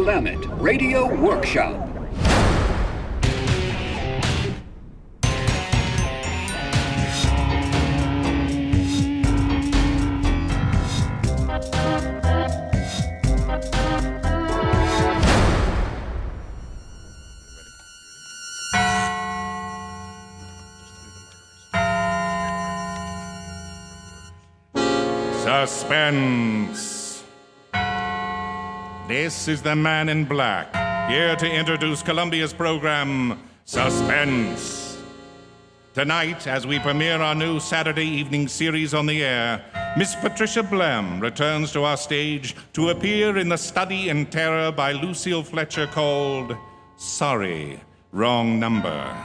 Willamette Radio Workshop. Suspense. This is the man in black, here to introduce Columbia's program, Suspense. Tonight, as we premiere our new Saturday evening series on the air, Miss Patricia Blem returns to our stage to appear in the study in terror by Lucille Fletcher called Sorry, Wrong Number.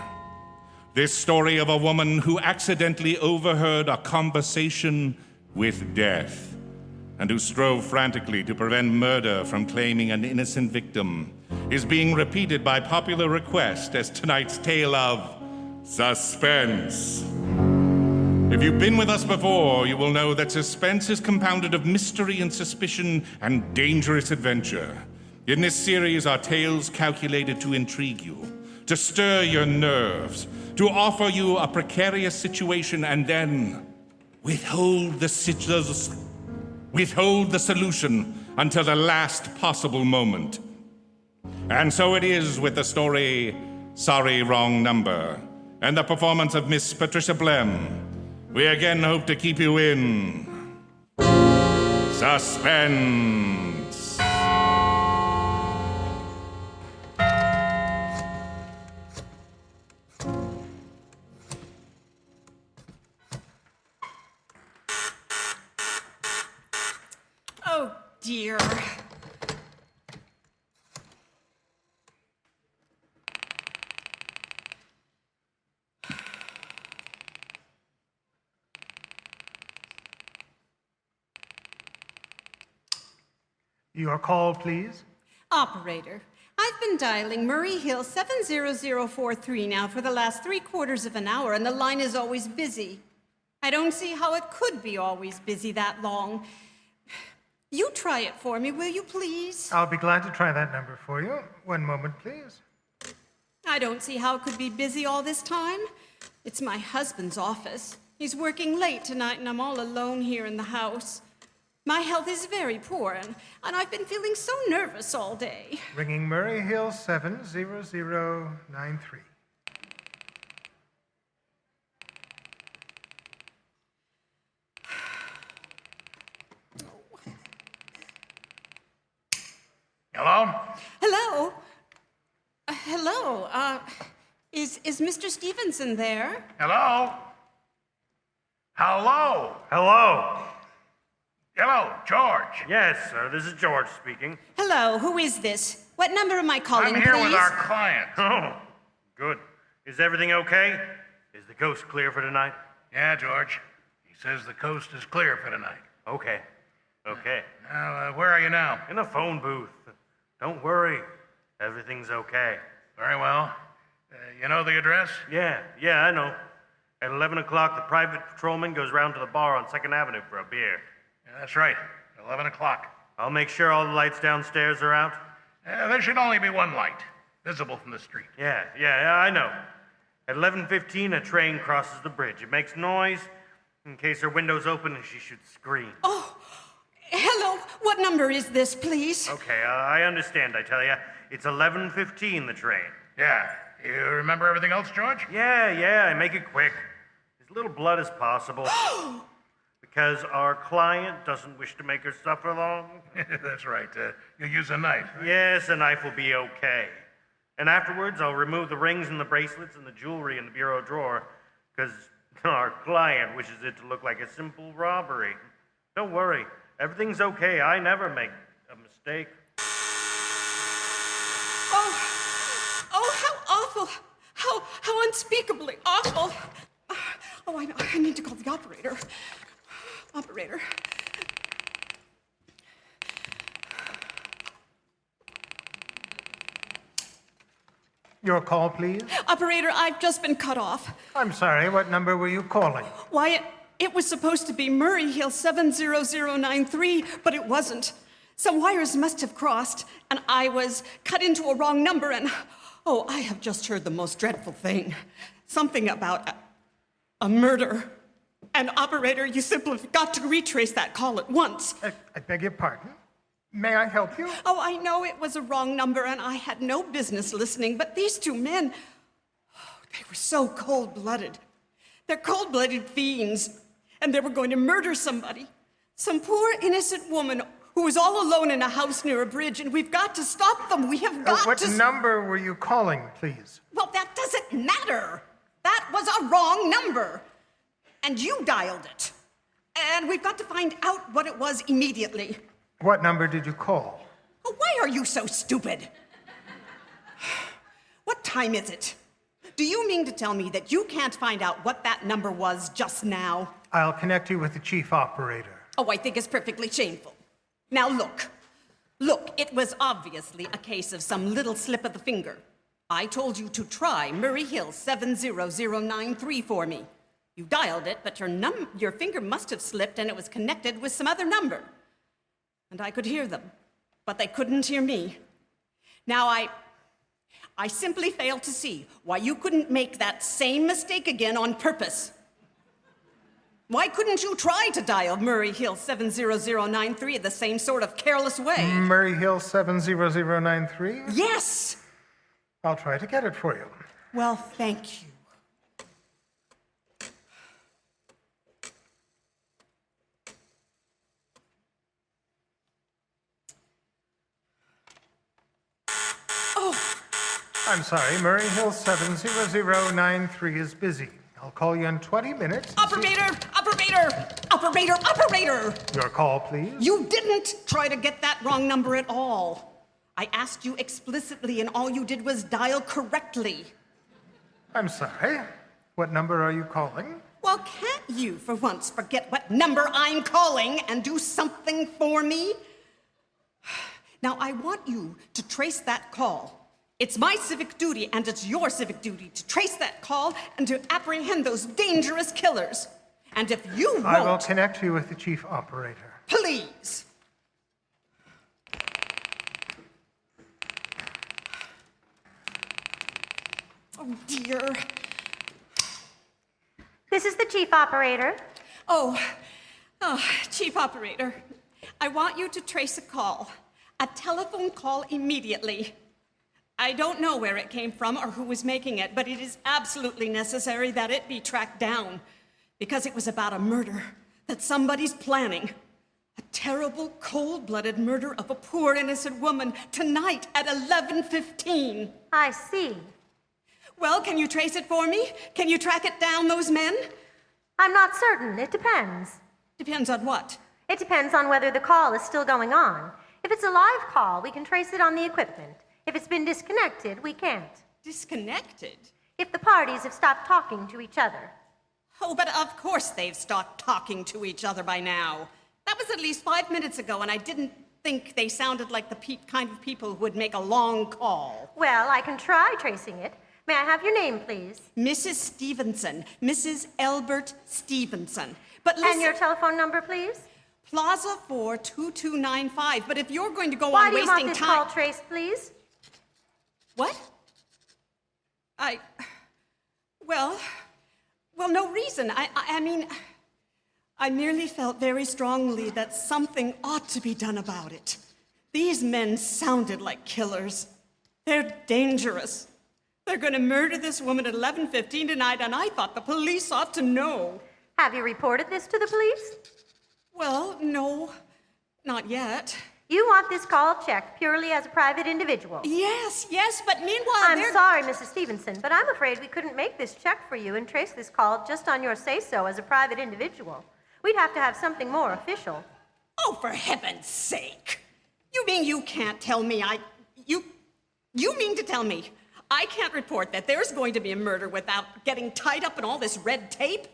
This story of a woman who accidentally overheard a conversation with death, and who strove frantically to prevent murder from claiming an innocent victim, is being repeated by popular request as tonight's tale of suspense. If you've been with us before, you will know that suspense is compounded of mystery and suspicion and dangerous adventure. In this series are tales calculated to intrigue you, to stir your nerves, to offer you a precarious situation and then withhold the solution until the last possible moment. And so it is with the story Sorry, Wrong Number, and the performance of Miss Patricia Blem. We again hope to keep you in suspense. Oh, dear. Your call, please. Operator, I've been dialing Murray Hill 70043 now for the last 3/4 of an hour, and the line is always busy. I don't see how it could be always busy that long. You try it for me, will you, please? I'll be glad to try that number for you. One moment, please. I don't see how it could be busy all this time. It's my husband's office. He's working late tonight, and I'm all alone here in the house. My health is very poor, and I've been feeling so nervous all day. Ringing Murray Hill 70093. Hello? Hello? Hello? Is Mr. Stevenson there? Hello? Hello? Hello. Hello, George. Yes, sir. This is George speaking. Hello, who is this? What number am I calling, I'm here please? with our client. Oh, good. Is everything okay? Is the coast clear for tonight? Yeah, George. He says the coast is clear for tonight. Okay. Okay. Now, where are you now? In a phone booth. Don't worry. Everything's okay. Very well. You know the address? Yeah, I know. At 11 o'clock, the private patrolman goes round to the bar on 2nd Avenue for a beer. Yeah, that's right. 11 o'clock. I'll make sure all the lights downstairs are out. There should only be one light, visible from the street. Yeah, I know. At 11:15, a train crosses the bridge. It makes noise in case her window's open and she should scream. Oh, hello. What number is this, please? Okay, I understand, I tell ya. It's 11:15, the train. Yeah. You remember everything else, George? Yeah, I make it quick. As little blood as possible. Because our client doesn't wish to make her suffer long. That's right. You'll use a knife. Right? Yes, a knife will be okay. And afterwards, I'll remove the rings and the bracelets and the jewelry in the bureau drawer, because our client wishes it to look like a simple robbery. Don't worry, everything's okay. I never make a mistake. Oh, how awful. How unspeakably awful. Oh, I know. I need to call the operator. Operator. Your call, please. Operator, I've just been cut off. I'm sorry, what number were you calling? Why, it was supposed to be Murray Hill 70093, but it wasn't. Some wires must have crossed, and I was cut into a wrong number, and... Oh, I have just heard the most dreadful thing. Something about a murder. And operator, you simply have got to retrace that call at once. I beg your pardon? May I help you? Oh, I know it was a wrong number, and I had no business listening, but these two men, they were so cold-blooded. They're cold-blooded fiends, and they were going to murder somebody. Some poor, innocent woman who was all alone in a house near a bridge, and we've got to stop them. We have got What to... number were you calling, please? Well, that doesn't matter. That was a wrong number. And you dialed it. And we've got to find out what it was immediately. What number did you call? Oh, why are you so stupid? What time is it? Do you mean to tell me that you can't find out what that number was just now? I'll connect you with the chief operator. Oh, I think it's perfectly shameful. Now look, it was obviously a case of some little slip of the finger. I told you to try Murray Hill 70093 for me. You dialed it, but your finger must have slipped and it was connected with some other number. And I could hear them, but they couldn't hear me. Now I simply fail to see why you couldn't make that same mistake again on purpose. Why couldn't you try to dial Murray Hill 70093 the same sort of careless way? Murray Hill 70093? Yes! I'll try to get it for you. Well, thank you. I'm sorry, Murray Hill 70093 is busy. I'll call you in 20 minutes. Operator! Your call, please. You didn't try to get that wrong number at all. I asked you explicitly, and all you did was dial correctly. I'm sorry. What number are you calling? Well, can't you, for once, forget what number I'm calling and do something for me? Now, I want you to trace that call. It's my civic duty, and it's your civic duty, to trace that call and to apprehend those dangerous killers. And if you won't... I will connect you with the chief operator. Please. Oh, dear. This is the chief operator. Oh, chief operator, I want you to trace a call, a telephone call immediately. I don't know where it came from or who was making it, but it is absolutely necessary that it be tracked down, because it was about a murder that somebody's planning. A terrible, cold-blooded murder of a poor, innocent woman tonight at 11:15. I see. Well, can you trace it for me? Can you track it down, those men? I'm not certain. It depends. Depends on what? It depends on whether the call is still going on. If it's a live call, we can trace it on the equipment. If it's been disconnected, we can't. Disconnected? If the parties have stopped talking to each other. Oh, but of course they've stopped talking to each other by now. That was at least 5 minutes ago, and I didn't think they sounded like the kind of people who would make a long call. Well, I can try tracing it. May I have your name, please? Mrs. Stevenson. Mrs. Elbert Stevenson. But listen... And your telephone number, please? Plaza 4 2295. But if you're going to go Why on do you wasting want this time... call traced, please? What? Well, no reason. I mean, I merely felt very strongly that something ought to be done about it. These men sounded like killers. They're dangerous. They're going to murder this woman at 11:15 tonight, and I thought the police ought to know. Have you reported this to the police? Well, no, not yet. You want this call checked purely as a private individual? Yes, but meanwhile I'm sorry, Mrs. Stevenson, but I'm afraid we couldn't make this check for you and trace this call just on your say-so as a private individual. We'd have to have something more official. Oh, for heaven's sake! You mean you can't tell me You mean to tell me I can't report that there's going to be a murder without getting tied up in all this red tape?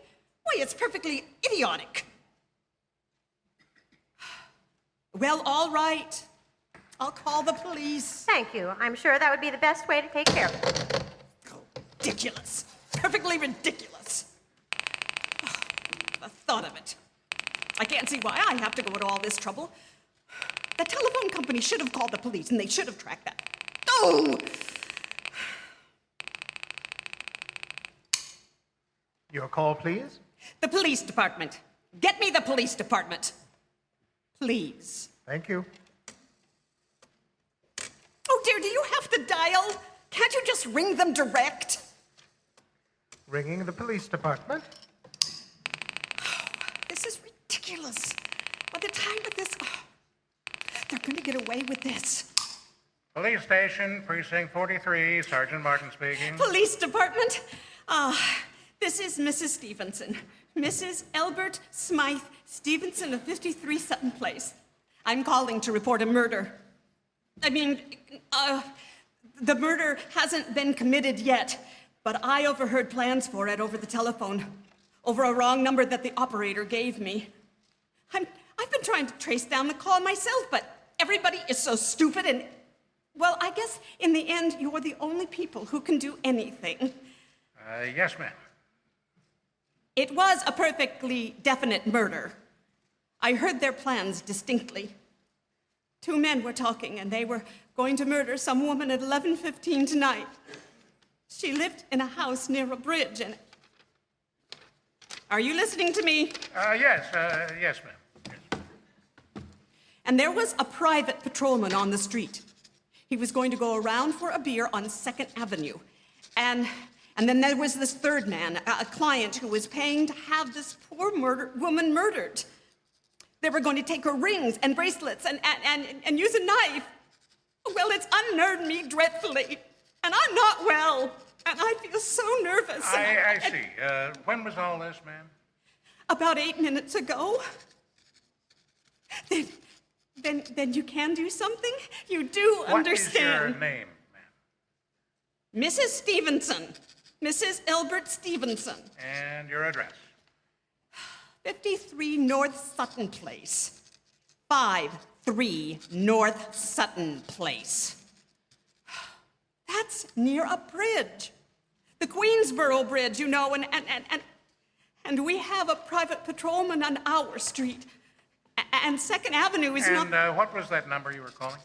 Why, it's perfectly idiotic. Well, all right. I'll call the police. Thank you. I'm sure that would be the best way to take care of it. Oh, ridiculous. Perfectly ridiculous. Oh, the thought of it. I can't see why I have to go to all this trouble. The telephone company should have called the police, and they should have tracked that. Oh! Your call, please. The police department. Get me the police department. Please. Thank you. Oh, dear, do you have to dial? Can't you just ring them direct? Ringing the police department. This is ridiculous. By the time of this, they're going to get away with this. Police station, precinct 43, Sergeant Martin speaking. Police department. This is Mrs. Stevenson. Mrs. Elbert Smythe Stevenson of 53 Sutton Place. I'm calling to report a murder. I mean, the murder hasn't been committed yet, but I overheard plans for it over the telephone, over a wrong number that the operator gave me. I've been trying to trace down the call myself, but everybody is so stupid and, well, I guess in the end, you're the only people who can do anything. Yes, ma'am. It was a perfectly definite murder. I heard their plans distinctly. 2 men were talking, and they were going to murder some woman at 11:15 tonight. She lived in a house near a bridge, and... Are you listening to me? Yes, ma'am. Yes. And there was a private patrolman on the street. He was going to go around for a beer on 2nd Avenue. And then there was this third man, a client who was paying to have this poor woman murdered. They were going to take her rings and bracelets and use a knife. Well, it's unnerved me dreadfully. And I'm not well. And I feel so nervous. I see. When was all this, ma'am? About 8 minutes ago. Then you can do something? You do understand. What is your name, ma'am? Mrs. Stevenson. Mrs. Elbert Stevenson. And your address? 53 North Sutton Place. 53 North Sutton Place. That's near a bridge. The Queensboro Bridge, you know, and we have a private patrolman on our street. And 2nd Avenue is not... And what was that number you were calling?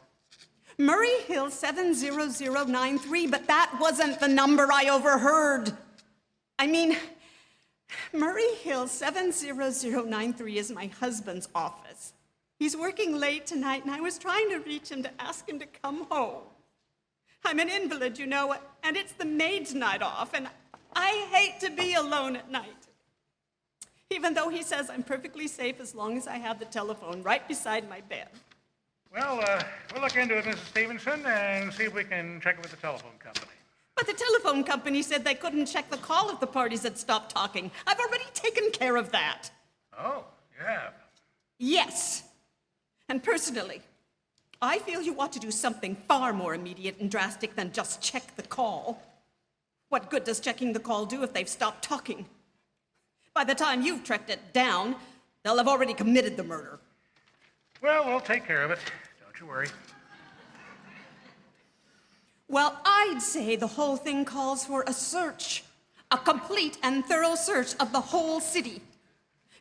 Murray Hill 70093, but that wasn't the number I overheard. I mean, Murray Hill 70093 is my husband's office. He's working late tonight, and I was trying to reach him to ask him to come home. I'm an invalid, you know, and it's the maid's night off, and I hate to be alone at night. Even though he says I'm perfectly safe as long as I have the telephone right beside my bed. Well, we'll look into it, Mrs. Stevenson, and see if we can check it with the telephone company. But the telephone company said they couldn't check the call if the parties had stopped talking. I've already taken care of that. Oh, you have? Yes. And personally, I feel you ought to do something far more immediate and drastic than just check the call. What good does checking the call do if they've stopped talking? By the time you've tracked it down, they'll have already committed the murder. Well, we'll take care of it. Don't you worry. Well, I'd say the whole thing calls for a search. A complete and thorough search of the whole city.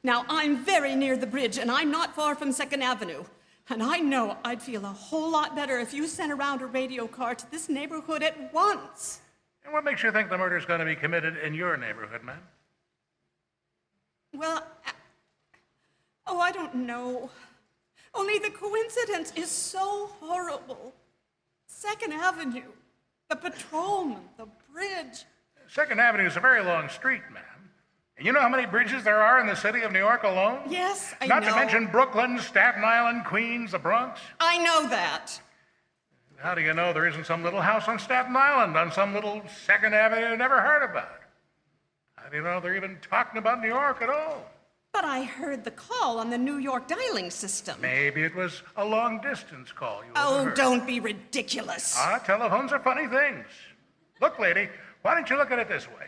Now, I'm very near the bridge, and I'm not far from 2nd Avenue. And I know I'd feel a whole lot better if you sent around a radio car to this neighborhood at once. And what makes you think the murder's going to be committed in your neighborhood, ma'am? Well, I don't know. Only the coincidence is so horrible. 2nd Avenue, the patrolman, the bridge. 2nd Avenue is a very long street, ma'am. And you know how many bridges there are in the city of New York alone? Yes, I know. Not to mention Brooklyn, Staten Island, Queens, the Bronx. I know that. How do you know there isn't some little house on Staten Island on some little 2nd Avenue you never heard about? How do you know they're even talking about New York at all? But I heard the call on the New York dialing system. Maybe it was a long-distance call you Oh, overheard. don't be ridiculous. Telephones are funny things. Look, lady, why don't you look at it this way?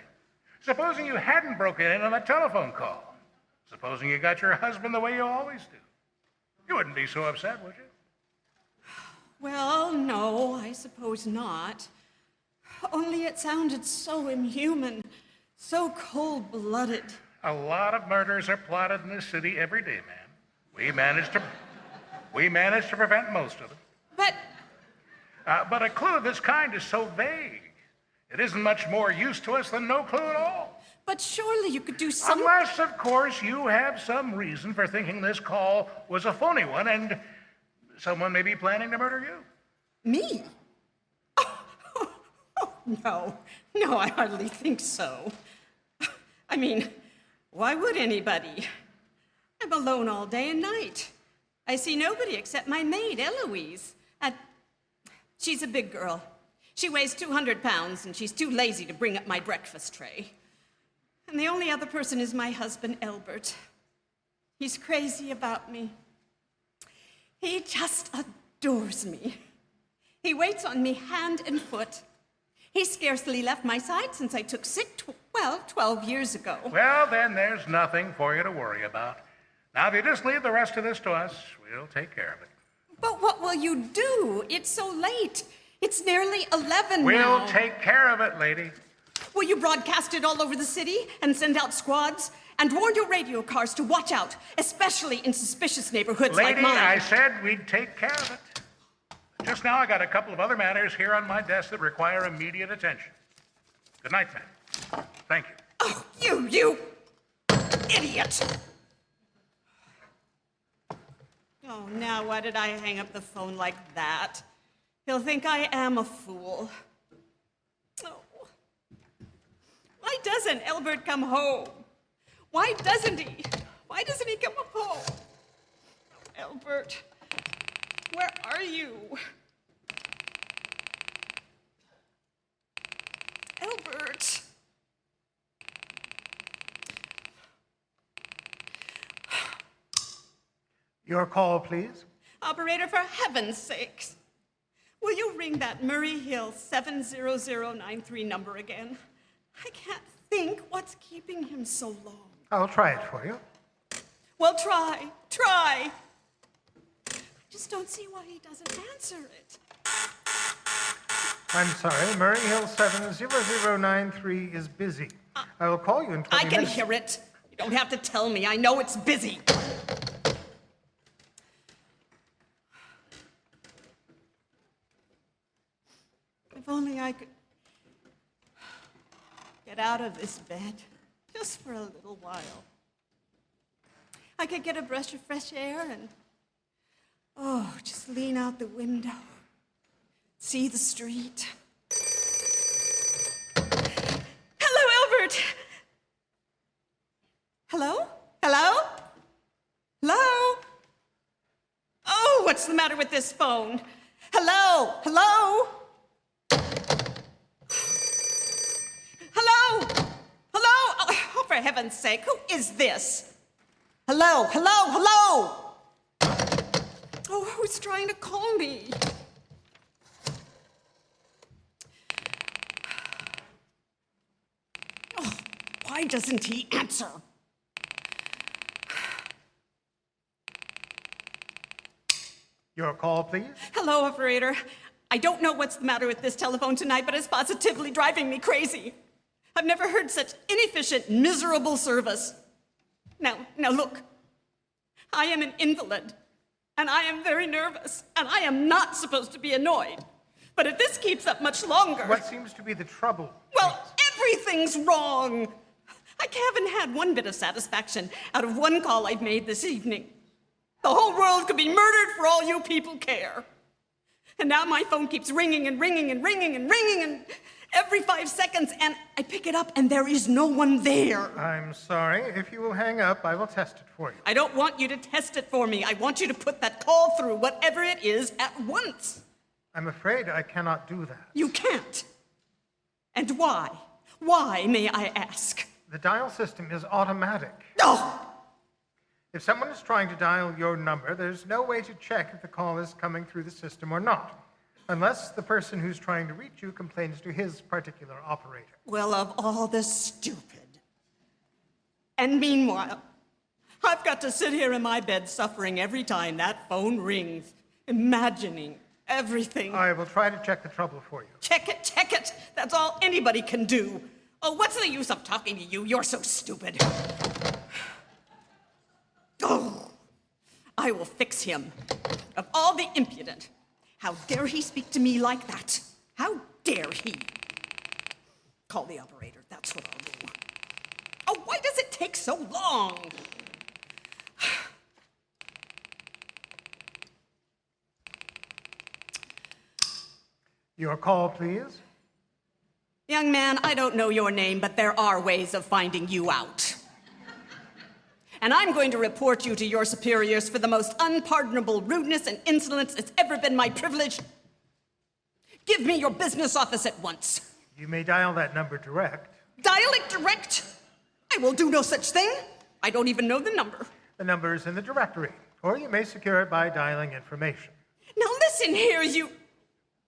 Supposing you hadn't broken in on a telephone call. Supposing you got your husband the way you always do. You wouldn't be so upset, would you? Well, no, I suppose not. Only it sounded so inhuman, so cold-blooded. A lot of murders are plotted in this city every day, ma'am. We managed to... We managed to prevent most of them. But But a clue of this kind is so vague. It isn't much more use to us than no clue at all. surely you could do something. Unless, of course, you have some reason for thinking this call was a phony one and someone may be planning to murder you. Me? No, I hardly think so. I mean, why would anybody? I'm alone all day and night. I see nobody except my maid, Eloise. She's a big girl. She weighs 200 pounds, and she's too lazy to bring up my breakfast tray. And the only other person is my husband, Albert. He's crazy about me. He just adores me. He waits on me hand and foot. He scarcely left my side since I took sick, 12 years ago. Well, then there's nothing for you to worry about. Now, if you just leave the rest of this to us, we'll take care of it. But what will you do? It's so late. It's nearly 11 We'll now. take care of it, lady. Will you broadcast it all over the city and send out squads? And warn your radio cars to watch out, especially in suspicious neighborhoods like Lady, mine. I said we'd take care of it. Just now, I got a couple of other matters here on my desk that require immediate attention. Good night, ma'am. Thank you. Oh, you idiot! Oh, now why did I hang up the phone like that? He'll think I am a fool. Oh. Why doesn't Albert come home? Why doesn't he? Why doesn't he come home? Albert, where are you? Albert. Your call, please. Operator, for heaven's sakes, will you ring that Murray Hill 70093 number again? I can't think what's keeping him so long. I'll try it for you. Well, try. I just don't see why he doesn't answer it. I'm sorry, Murray Hill 70093 is busy. I will call you in 20 I can minutes. hear it. You don't have to tell me. I know it's busy. If only I could get out of this bed, just for a little while. I could get a breath of fresh air and, just lean out the window, see the street. Hello, Albert! Hello? Hello? Hello? Oh, what's the matter with this phone? Hello? Hello? Hello? Hello? Oh, for heaven's sake, who is this? Hello? Hello? Oh, who's trying to call me? Oh, why doesn't he answer? Your call, please. Hello, operator. I don't know what's the matter with this telephone tonight, but it's positively driving me crazy. I've never heard such inefficient, miserable service. Now look. I am an invalid, and I am very nervous, and I am not supposed to be annoyed. But if this keeps up much longer... What seems to be the trouble? Well, everything's wrong. I haven't had one bit of satisfaction out of one call I've made this evening. The whole world could be murdered for all you people care. And now my phone keeps ringing and ringing and ringing and ringing and every 5 seconds, and I pick it up and there is no one there. I'm sorry. If you will hang up, I will test it for you. I don't want you to test it for me. I want you to put that call through, whatever it is, at once. I'm afraid I cannot do that. You can't. And why? Why, may I ask? The dial system is automatic. Oh! If someone is trying to dial your number, there's no way to check if the call is coming through the system or not, unless the person who's trying to reach you complains to his particular operator. Well, of all the stupid. And meanwhile, I've got to sit here in my bed suffering every time that phone rings, imagining everything. I will try to check the trouble for you. Check it. That's all anybody can do. Oh, what's the use of talking to you? You're so stupid. Oh, I will fix him. of all the impudent. How dare he speak to me like that? How dare he? Call the operator, that's what I'll do. Oh, why does it take so long? Your call, please. Young man, I don't know your name, but there are ways of finding you out. And I'm going to report you to your superiors for the most unpardonable rudeness and insolence it's ever been my privilege. Give me your business office at once. You may dial that number direct. Dial it direct? I will do no such thing. I don't even know the number. The number is in the directory, or you may secure it by dialing information. Now listen here, you...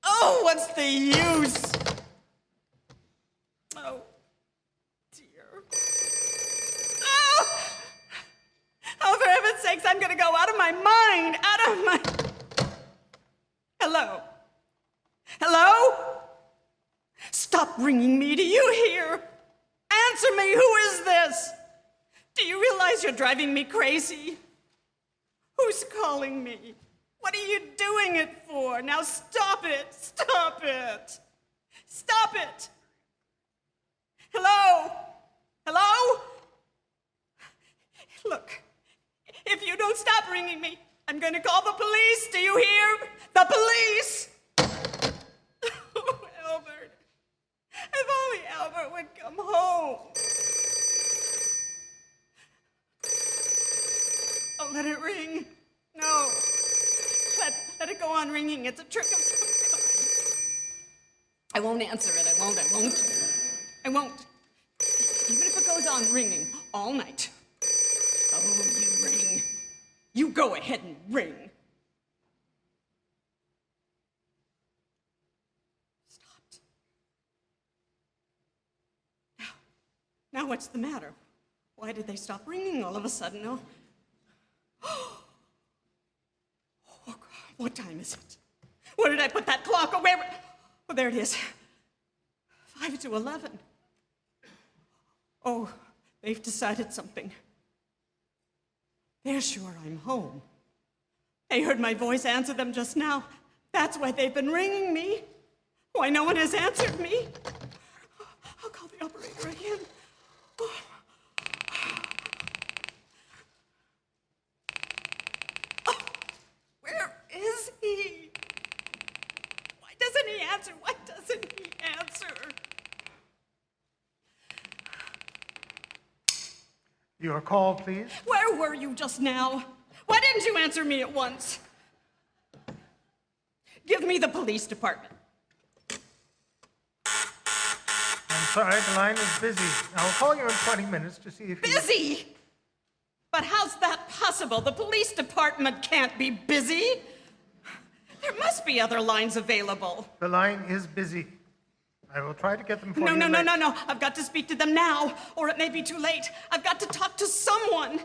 Oh, what's the use? Oh, dear. Oh, for heaven's sakes, I'm gonna go out of my mind, out of my... Hello? Hello? Stop ringing me, do you hear? Answer me, who is this? Do you realize you're driving me crazy? Who's calling me? What are you doing it for? Now stop it, stop it. Stop it. Hello? Hello? Look, if you don't stop ringing me, I'm going to call the police. Do you hear? The police! Oh, Albert. If only Albert would come home. Oh, let it ring. No. Let it go on ringing. It's a trick of some kind. I won't answer it. I won't. Even if it goes on ringing all night. Oh, you ring. You go ahead and ring. Stopped. Now what's the matter? Why did they stop ringing all of a sudden? Oh, oh God, what time is it? Where did I put that clock? Oh, where? Oh, there it is. 5 to 11. Oh, they've decided something. They're sure I'm home. They heard my voice answer them just now. That's why they've been ringing me. Why no one has answered me. I'll call the operator again. Oh. Oh, where is he? Why doesn't he answer? Why doesn't he answer? Your call, please. Where were you just now? Why didn't you answer me at once? Give me the police department. I'm sorry, the line is busy. I'll call you in 20 minutes to see if you... Busy? But how's that possible? The police department can't be busy. There must be other lines available. The line is busy. I will try to get them for you. No. I've got to speak to them now, or it may be too late. I've got to talk to someone.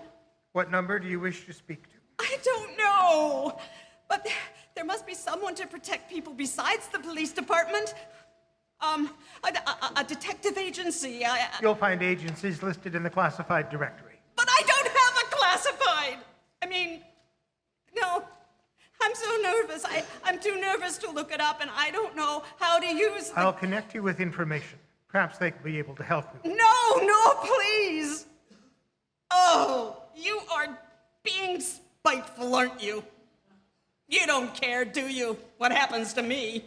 What number do you wish to speak to? I don't know. But there must be someone to protect people besides the police department. A detective agency. You'll find agencies listed in the classified directory. But I don't have a classified. No. I'm so nervous. I'm too nervous to look it up, and I don't know how to use I'll connect you with information. Perhaps they can be able to help you. No, please. Oh, you are being spiteful, aren't you? You don't care, do you, what happens to me?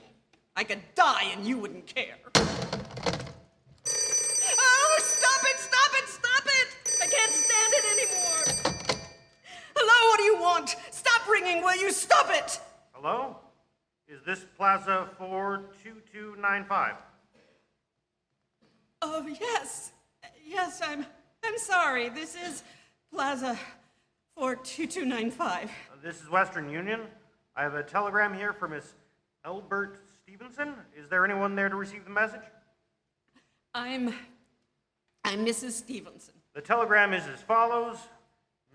I could die and you wouldn't care. Oh, stop it! I can't stand it anymore. Hello, what do you want? Stop ringing, will you? Stop it! Hello? Is this Plaza 42295? Oh, yes. Yes, I'm sorry. This is Plaza 42295. This is Western Union. I have a telegram here for Miss Elbert Stevenson. Is there anyone there to receive the message? I'm Mrs. Stevenson. The telegram is as follows.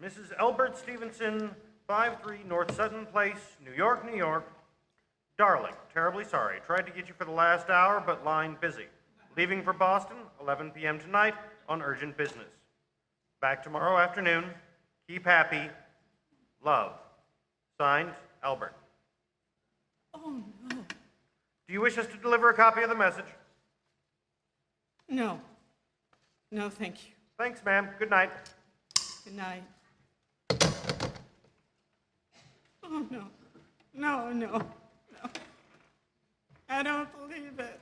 Mrs. Elbert Stevenson, 53 North Sutton Place, New York, New York. Darling, terribly sorry. Tried to get you for the last hour, but line busy. Leaving for Boston, 11 p.m. tonight on urgent business. Back tomorrow afternoon. Keep happy. Love. Signed, Albert. Oh, no. Do you wish us to deliver a copy of the message? No. No, thank you. Thanks, ma'am. Good night. Good night. Oh, no. No, no, no. I don't believe it.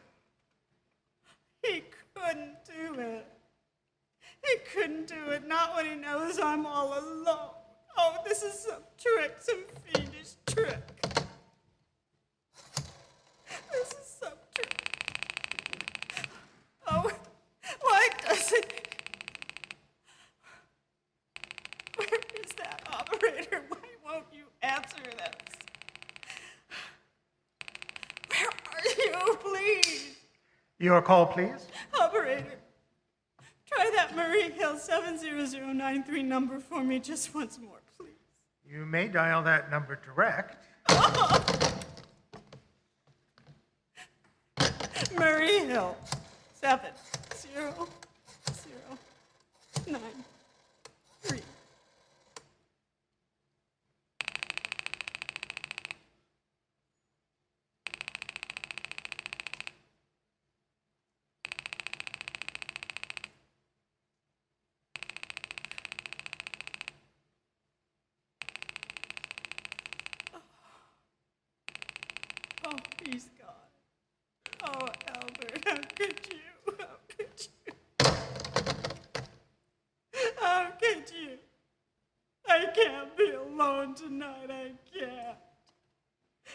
He couldn't do it. He couldn't do it, not when he knows I'm all alone. Oh, this is some trick, some fiendish trick. This is some trick. Oh, why doesn't... Where is that operator? Why won't you answer this? Where are you, please? Your call, please. Operator, try that Murray Hill 70093 number for me just once more, please. You may dial that number direct. Murray Hill 70093. Oh, he's gone. Oh, Albert, how could you? How could you? How could you? I can't be alone tonight. I can't.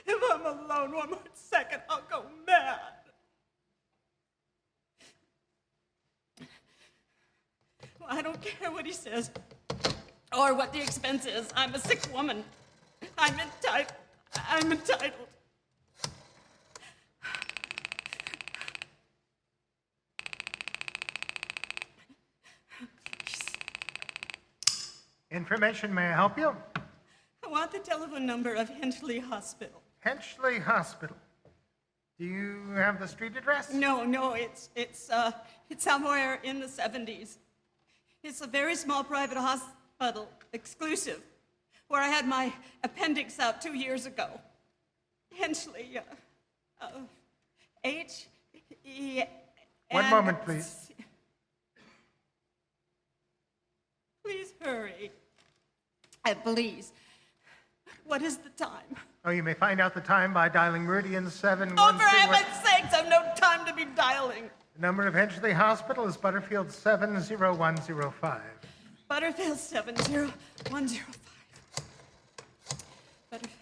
If I'm alone one more second, I'll go mad. Well, I don't care what he says or what the expense is. I'm a sick woman. I'm entitled. Information, may I help you? I want the telephone number of Hinchley Hospital. Hinchley Hospital. Do you have the street address? No, it's somewhere in the 70s. It's a very small private hospital, exclusive, where I had my appendix out 2 years ago. Hinchley, H-E... One moment, please. Please hurry. Please. What is the time? Oh, you may find out the time by dialing Meridian 712. Oh, for heaven's sakes, I've no time to be dialing. The number of Hinchley Hospital is Butterfield 70105. Butterfield 70105. Butterfield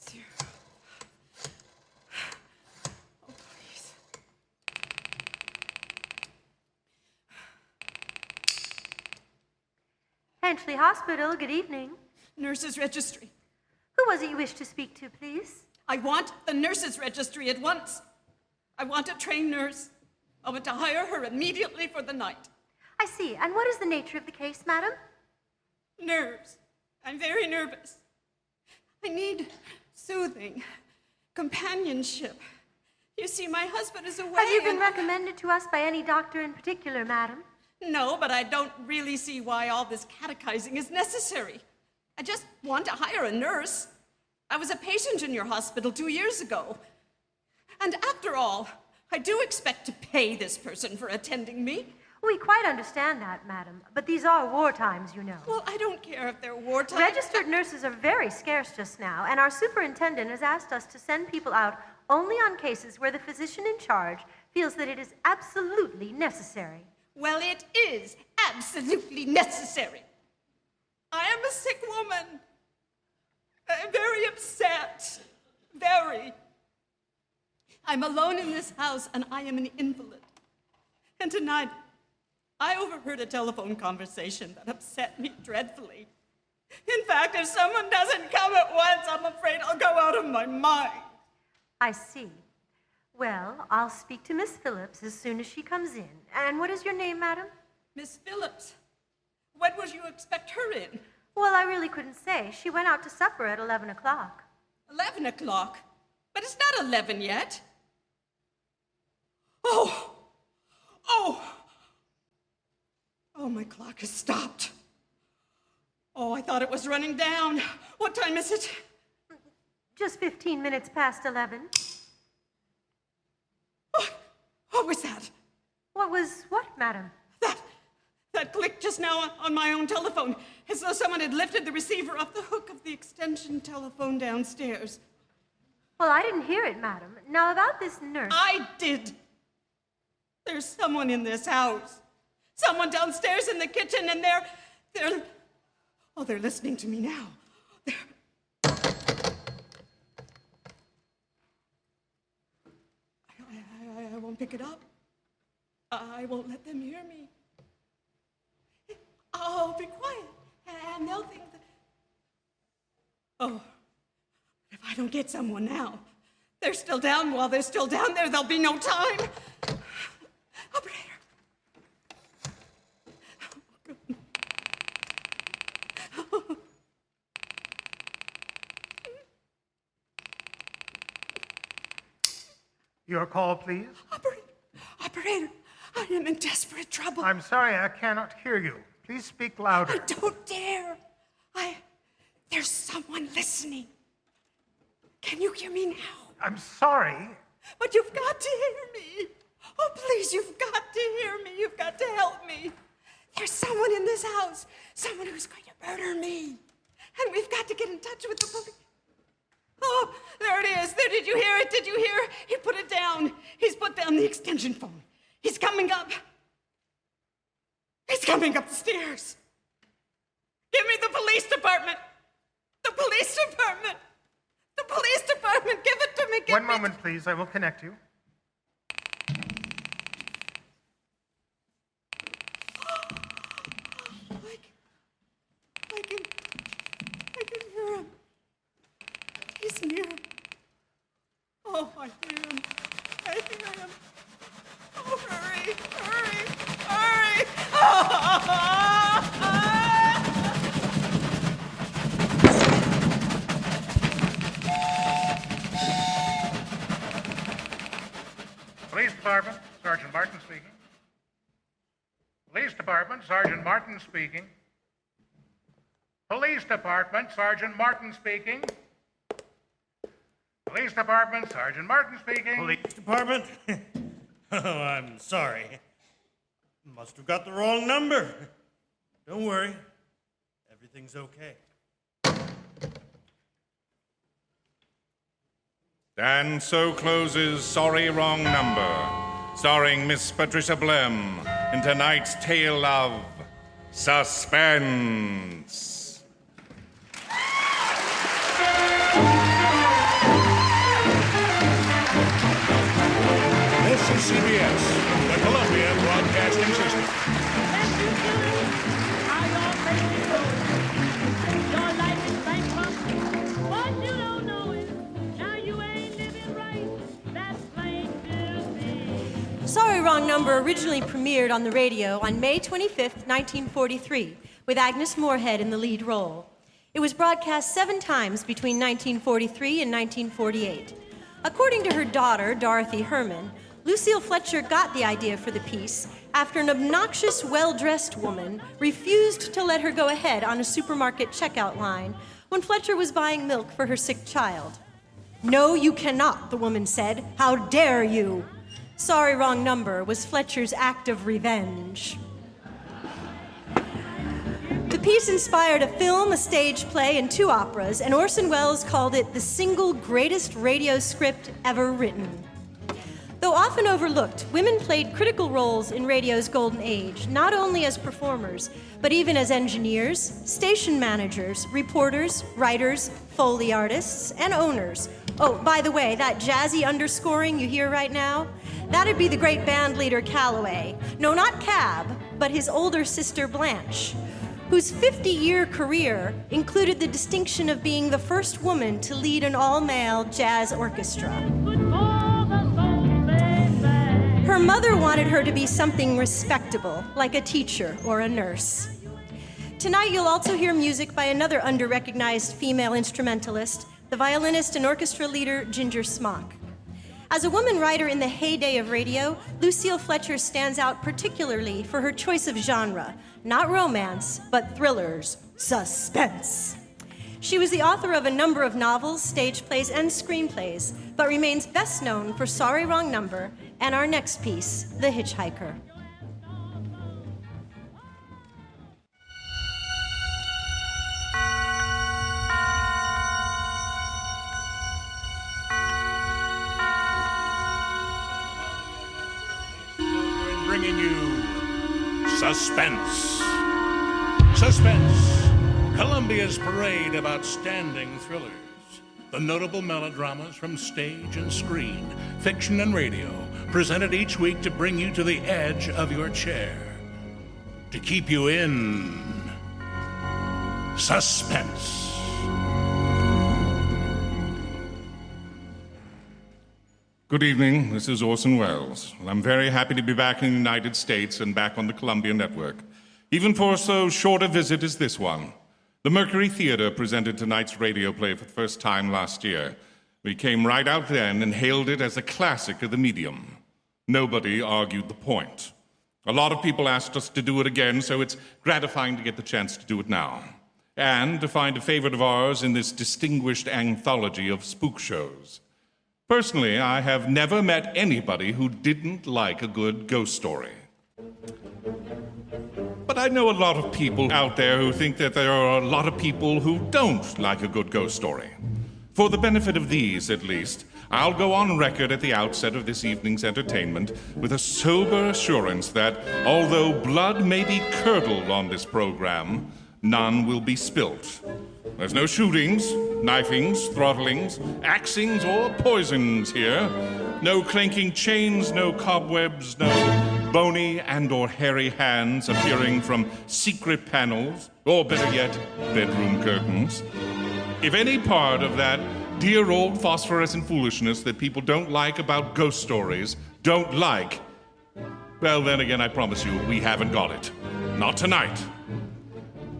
0. Oh, please. Hinchley Hospital, good evening. Nurses Registry. Who was it you wished to speak to, please? I want the nurses registry at once. I want a trained nurse. I want to hire her immediately for the night. I see. And what is the nature of the case, madam? Nerves. I'm very nervous. I need soothing, companionship. You see, my husband is away. Have you been and... recommended to us by any doctor in particular, madam? No, but I don't really see why all this catechizing is necessary. I just want to hire a nurse. I was a patient in your hospital 2 years ago. And after all, I do expect to pay this person for attending me. We quite understand that, madam, but these are war times, you know. Well, I don't care if they're wartime. Registered nurses are very scarce just now, and our superintendent has asked us to send people out only on cases where the physician in charge feels that it is absolutely necessary. Well, it is absolutely necessary. I am a sick woman. I'm very upset. Very. I'm alone in this house, and I am an invalid. And tonight, I overheard a telephone conversation that upset me dreadfully. In fact, if someone doesn't come at once, I'm afraid I'll go out of my mind. I see. Well, I'll speak to Miss Phillips as soon as she comes in. And what is your name, madam? Miss Phillips, when would you expect her in? Well, I really couldn't say. She went out to supper at 11 o'clock. 11 o'clock? But it's not 11 yet. Oh, my clock has stopped. Oh, I thought it was running down. What time is it? Just 15 minutes past 11. What was that? What was what, madam? That click just now on my own telephone, as though someone had lifted the receiver off the hook of the extension telephone downstairs. Well, I didn't hear it, madam. Now, about this nurse... I did. There's someone in this house. Someone downstairs in the kitchen, and they're listening to me now. I won't pick it up. I won't let them hear me. I'll be quiet, and they'll think that... Oh, if I don't get someone now, they're still down. While they're still down there, there'll be no time. Operator. Oh, good. Your call, please. Operator, I am in desperate trouble. I'm sorry, I cannot hear you. Please speak louder. I don't dare. There's someone listening. Can you hear me now? I'm sorry. But you've got to hear me. Oh, please, you've got to hear me. You've got to help me. There's someone in this house, someone who's going to murder me. And we've got to get in touch with the police. Oh, there it is. There, did you hear it? Did you hear it? He put it down. He's put down the extension phone. He's coming up. He's coming up the stairs. Give me the police department. The police department. The police department. Give it to me. One moment, please. I will connect you. I can hear him. He's near. Oh, I hear him. I hear him. Oh, hurry, hurry, hurry. Police Department, Sergeant Martin speaking. Police Department, Sergeant Martin speaking. Police Department, Sergeant Martin speaking. Police Department, Sergeant Martin speaking. Police Department? Oh, I'm sorry. Must have got the wrong number. Don't worry. Everything's okay. And so closes Sorry Wrong Number, starring Miss Patricia Blem in tonight's tale of suspense. This is CBS, the Columbia Broadcasting System. Your life is bankrupt. What you don't know is now you ain't living right. That's plain to see. Sorry Wrong Number originally premiered on the radio on May 25th, 1943, with Agnes Moorehead in the lead role. It was broadcast 7 times between 1943 and 1948. According to her daughter, Dorothy Herman, Lucille Fletcher got the idea for the piece after an obnoxious, well-dressed woman refused to let her go ahead on a supermarket checkout line when Fletcher was buying milk for her sick child. "No, you cannot," the woman said. "How dare you?" Sorry Wrong Number was Fletcher's act of revenge. The piece inspired a film, a stage play, and 2 operas, and Orson Welles called it the single greatest radio script ever written. Though often overlooked, women played critical roles in radio's golden age, not only as performers, but even as engineers, station managers, reporters, writers, Foley artists, and owners. Oh, by the way, that jazzy underscoring you hear right now, that'd be the great band leader Calloway. No, not Cab, but his older sister Blanche, whose 50-year career included the distinction of being the first woman to lead an all-male jazz orchestra. Her mother wanted her to be something respectable, like a teacher or a nurse. Tonight you'll also hear music by another under-recognized female instrumentalist, the violinist and orchestra leader Ginger Smock. As a woman writer in the heyday of radio, Lucille Fletcher stands out particularly for her choice of genre, not romance, but thrillers, suspense. She was the author of a number of novels, stage plays, and screenplays, but remains best known for Sorry Wrong Number and our next piece, The Hitchhiker. Bringing you Suspense. Suspense, Columbia's parade of outstanding thrillers. The notable melodramas from stage and screen, fiction and radio, presented each week to bring you to the edge of your chair. To keep you in suspense. Good evening, this is Orson Welles. I'm very happy to be back in the United States and back on the Columbia Network, even for so short a visit as this one. The Mercury Theatre presented tonight's radio play for the first time last year. We came right out then and hailed it as a classic of the medium. Nobody argued the point. A lot of people asked us to do it again, so it's gratifying to get the chance to do it now, and to find a favorite of ours in this distinguished anthology of spook shows. Personally, I have never met anybody who didn't like a good ghost story. But I know a lot of people out there who think that there are a lot of people who don't like a good ghost story. For the benefit of these, at least, I'll go on record at the outset of this evening's entertainment with a sober assurance that, although blood may be curdled on this program, none will be spilt. There's no shootings, knifings, throttlings, axings, or poisons here. No clanking chains, no cobwebs, no bony and or hairy hands appearing from secret panels, or better yet, bedroom curtains. If any part of that dear old phosphorescent foolishness that people don't like about ghost stories don't like, well, then again, I promise you, we haven't got it. Not tonight.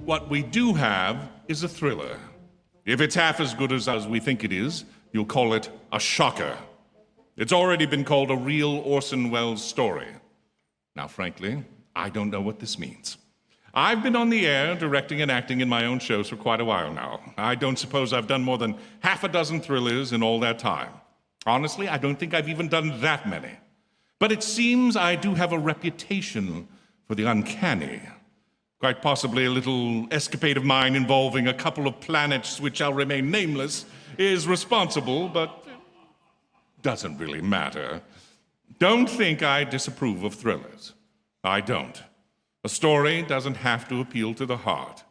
What we do have is a thriller. If it's half as good as we think it is, you'll call it a shocker. It's already been called a real Orson Welles story. Now, frankly, I don't know what this means. I've been on the air directing and acting in my own shows for quite a while now. I don't suppose I've done more than half a dozen thrillers in all that time. Honestly, I don't think I've even done that many. But it seems I do have a reputation for the uncanny. Quite possibly a little escapade of mine involving a couple of planets which shall remain nameless is responsible, but doesn't really matter. Don't think I disapprove of thrillers. I don't. A story doesn't have to appeal to the heart.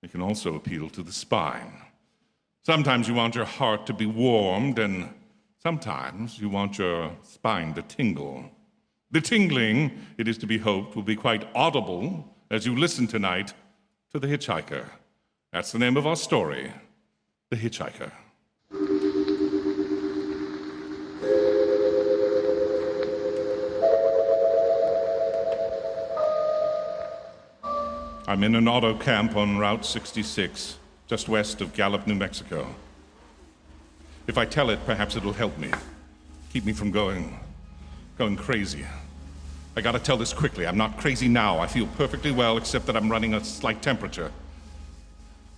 It can also appeal to the spine. Sometimes you want your heart to be warmed, and sometimes you want your spine to tingle. The tingling, it is to be hoped, will be quite audible as you listen tonight to The Hitchhiker. That's the name of our story, The Hitchhiker. I'm in an auto camp on Route 66, just west of Gallup, New Mexico. If I tell it, perhaps it'll help me, keep me from going crazy. I gotta tell this quickly. I'm not crazy now. I feel perfectly well, except that I'm running a slight temperature.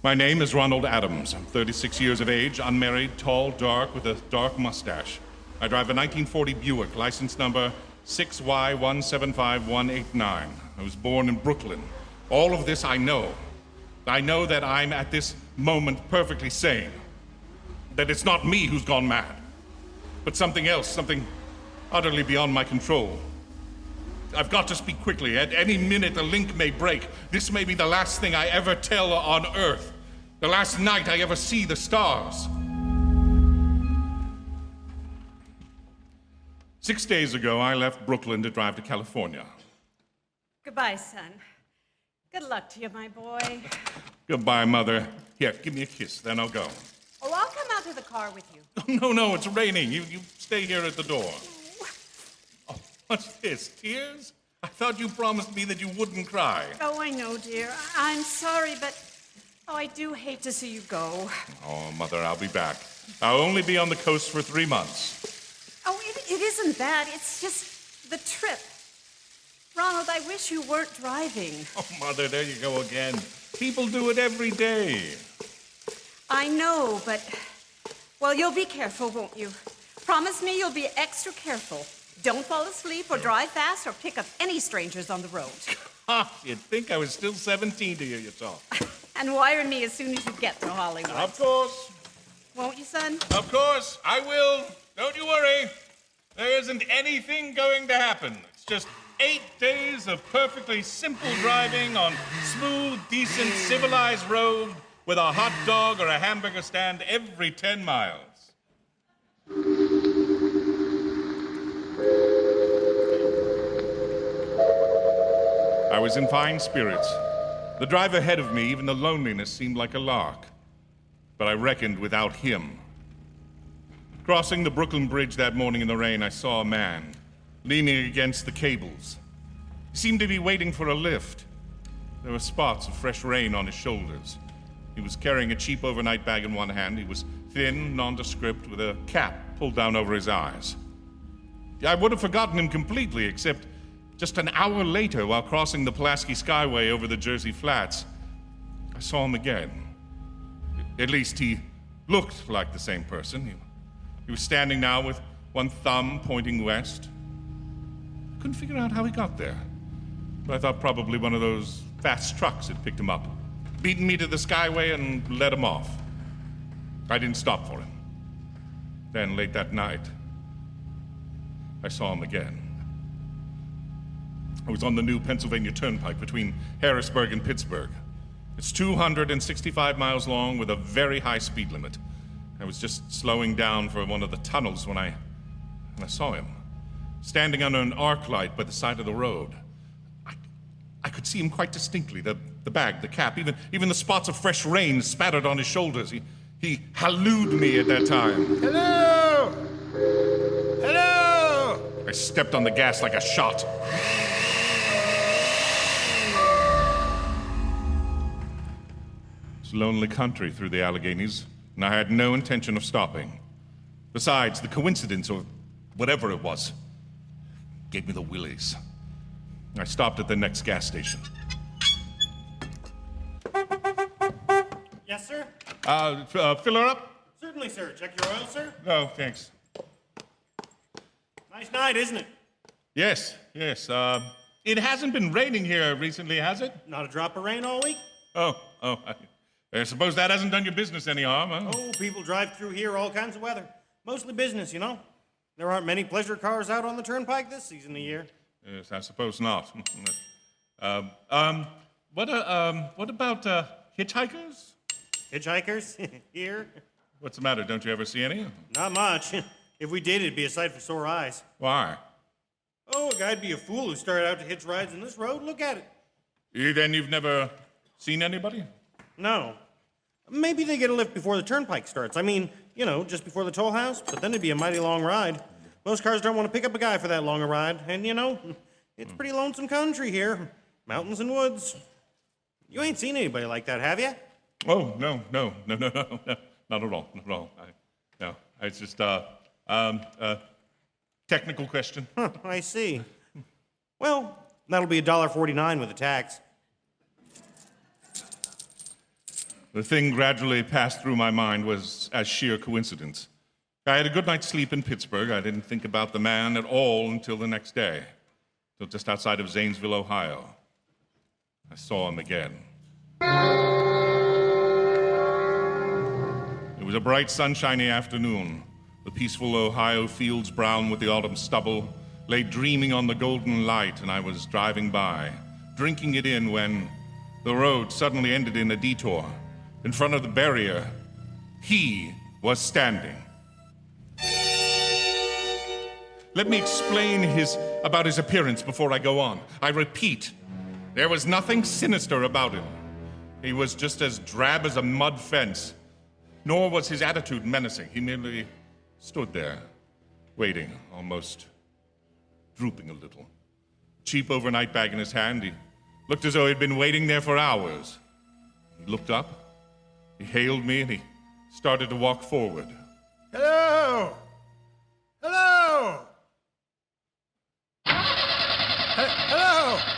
My name is Ronald Adams. I'm 36 years of age, unmarried, tall, dark, with a dark mustache. I drive a 1940 Buick, license number 6Y175189. I was born in Brooklyn. All of this I know. I know that I'm at this moment perfectly sane. That it's not me who's gone mad, but something else, something utterly beyond my control. I've got to speak quickly. At any minute, the link may break. This may be the last thing I ever tell on Earth. The last night I ever see the stars. 6 days ago, I left Brooklyn to drive to California. Goodbye, son. Good luck to you, my boy. Goodbye, Mother. Here, give me a kiss, then I'll go. Oh, I'll come out to the car with you. No, it's raining. You stay here at the door. Oh, what's this, tears? I thought you promised me that you wouldn't cry. Oh, I know, dear. I'm sorry, but I do hate to see you go. Oh, Mother, I'll be back. I'll only be on the coast for 3 months. Oh, it isn't that. It's just the trip. Ronald, I wish you weren't driving. Oh, Mother, there you go again. People do it every day. I know, but... Well, you'll be careful, won't you? Promise me you'll be extra careful. Don't fall asleep or drive fast or pick up any strangers on the road. You'd think I was still 17 to hear you talk. And wire me as soon as you get to Hollywood. Of course. Won't you, son? Of course, I will. Don't you worry. There isn't anything going to happen. It's just 8 days of perfectly simple driving on smooth, decent, civilized road with a hot dog or a hamburger stand every 10 miles. I was in fine spirits. The drive ahead of me, even the loneliness seemed like a lark. But I reckoned without him. Crossing the Brooklyn Bridge that morning in the rain, I saw a man leaning against the cables. He seemed to be waiting for a lift. There were spots of fresh rain on his shoulders. He was carrying a cheap overnight bag in one hand. He was thin, nondescript, with a cap pulled down over his eyes. I would have forgotten him completely, except just an hour later, while crossing the Pulaski Skyway over the Jersey Flats, I saw him again. At least he looked like the same person. He was standing now with one thumb pointing west. I couldn't figure out how he got there, but I thought probably one of those fast trucks had picked him up, beaten me to the Skyway, and let him off. I didn't stop for him. Then, late that night, I saw him again. I was on the new Pennsylvania Turnpike between Harrisburg and Pittsburgh. It's 265 miles long with a very high speed limit. I was just slowing down for one of the tunnels when I saw him, standing under an arc light by the side of the road. I could see him quite distinctly, the bag, the cap, even the spots of fresh rain spattered on his shoulders. He hallooed me at that time. Hello! Hello! I stepped on the gas like a shot. It's lonely country through the Alleghenies, and I had no intention of stopping. Besides, the coincidence, or whatever it was, gave me the willies. I stopped at the next gas station. Yes, sir? Fill her up? Certainly, sir. Check your oil, sir. No, thanks. Nice night, isn't it? Yes. It hasn't been raining here recently, has it? Not a drop of rain all week? I suppose that hasn't done your business any harm, huh? Oh, people drive through here all kinds of weather. Mostly business, you know. There aren't many pleasure cars out on the turnpike this season of year. Yes, I suppose not. What about hitchhikers? Hitchhikers? Here? What's the matter? Don't you ever see any? Not much. If we did, it'd be a sight for sore eyes. Why? Oh, a guy'd be a fool who started out to hitch rides in this road. Look at it. Then you've never seen anybody? No. Maybe they get a lift before the turnpike starts. I mean, you know, just before the toll house. But then it'd be a mighty long ride. Most cars don't want to pick up a guy for that long a ride. And, you know, it's pretty lonesome country here. Mountains and woods. You ain't seen anybody like that, have you? Oh, no. Not at all. No, it's just, technical question. Huh, I see. Well, that'll be $1.49 with the tax. The thing gradually passed through my mind was as sheer coincidence. I had a good night's sleep in Pittsburgh. I didn't think about the man at all until the next day, till just outside of Zanesville, Ohio. I saw him again. It was a bright, sunshiny afternoon. The peaceful Ohio fields, brown with the autumn stubble, lay dreaming on the golden light, and I was driving by, drinking it in, when the road suddenly ended in a detour. In front of the barrier, he was standing. Let me explain about his appearance before I go on. I repeat, there was nothing sinister about him. He was just as drab as a mud fence, nor was his attitude menacing. He merely stood there, waiting, almost drooping a little. Cheap overnight bag in his hand. He looked as though he'd been waiting there for hours. He looked up, he hailed me, and he started to walk forward. Hello! Hello!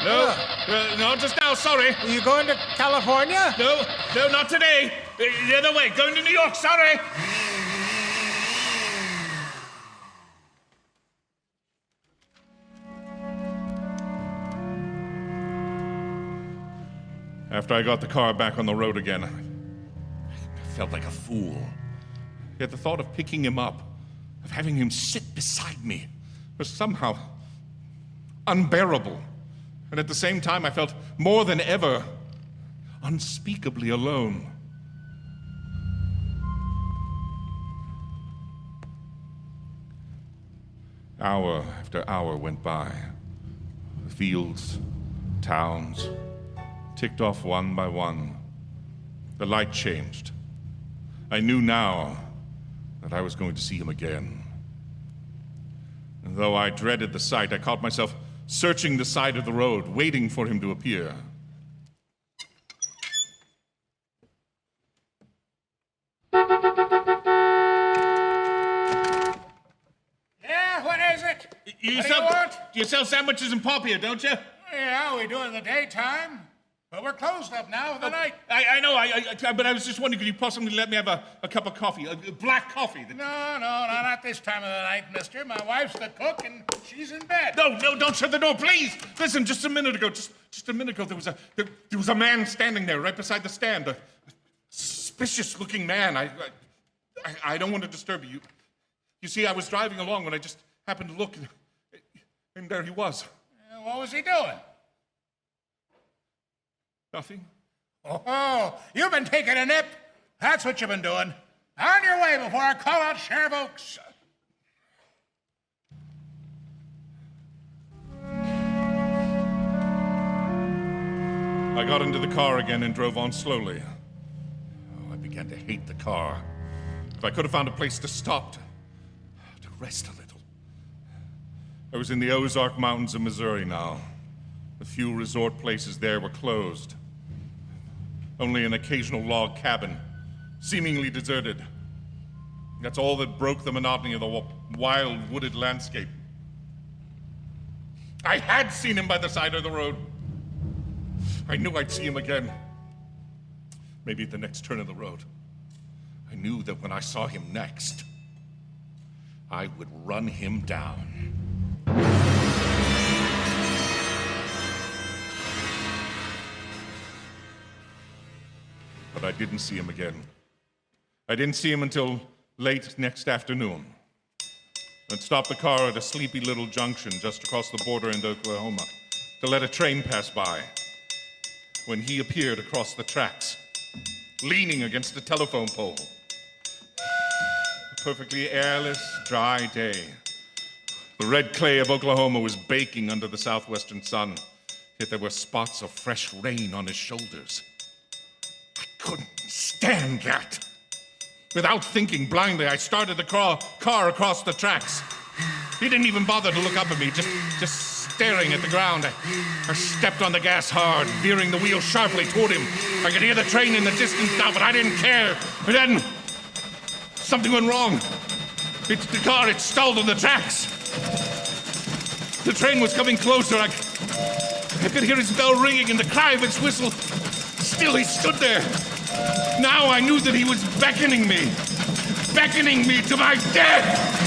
Hello! No, just now, sorry. Are you going to California? No, not today. The other way, going to New York, sorry. After I got the car back on the road again, I felt like a fool. Yet the thought of picking him up, of having him sit beside me, was somehow unbearable. And at the same time, I felt more than ever unspeakably alone. Hour after hour went by. The fields, towns, ticked off one by one. The light changed. I knew now that I was going to see him again. And though I dreaded the sight, I caught myself searching the side of the road, waiting for him to appear. Yeah, what is it? You sell sandwiches and pop here, don't you? Yeah, we do in the daytime. But we're closed up now for the night. I know, but I was just wondering, could you possibly let me have a cup of coffee, a black coffee? No, not this time of the night, mister. My wife's the cook, and she's in bed. No, don't shut the door, please. Listen, just a minute ago, there was a man standing there right beside the stand, a suspicious-looking man. I don't want to disturb you. You see, I was driving along when I just happened to look, and there he was. What was he doing? Nothing. Oh, you've been taking a nip. That's what you've been doing. On your way before I call out Sheriff Oaks. I got into the car again and drove on slowly. Oh, I began to hate the car. If I could have found a place to stop, to rest a little. I was in the Ozark Mountains of Missouri now. The few resort places there were closed. Only an occasional log cabin, seemingly deserted. That's all that broke the monotony of the wild, wooded landscape. I had seen him by the side of the road. I knew I'd see him again. Maybe at the next turn of the road. I knew that when I saw him next, I would run him down. But I didn't see him again. I didn't see him until late next afternoon. I'd stopped the car at a sleepy little junction just across the border into Oklahoma to let a train pass by, when he appeared across the tracks, leaning against a telephone pole. A perfectly airless, dry day. The red clay of Oklahoma was baking under the southwestern sun, yet there were spots of fresh rain on his shoulders. I couldn't stand that. Without thinking, blindly, I started the car across the tracks. He didn't even bother to look up at me, just staring at the ground. I stepped on the gas hard, veering the wheel sharply toward him. I could hear the train in the distance now, but I didn't care. But then, something went wrong. The car stalled on the tracks. The train was coming closer. I could hear his bell ringing and the cry of its whistle. Still, he stood there. Now I knew that he was beckoning me to my death.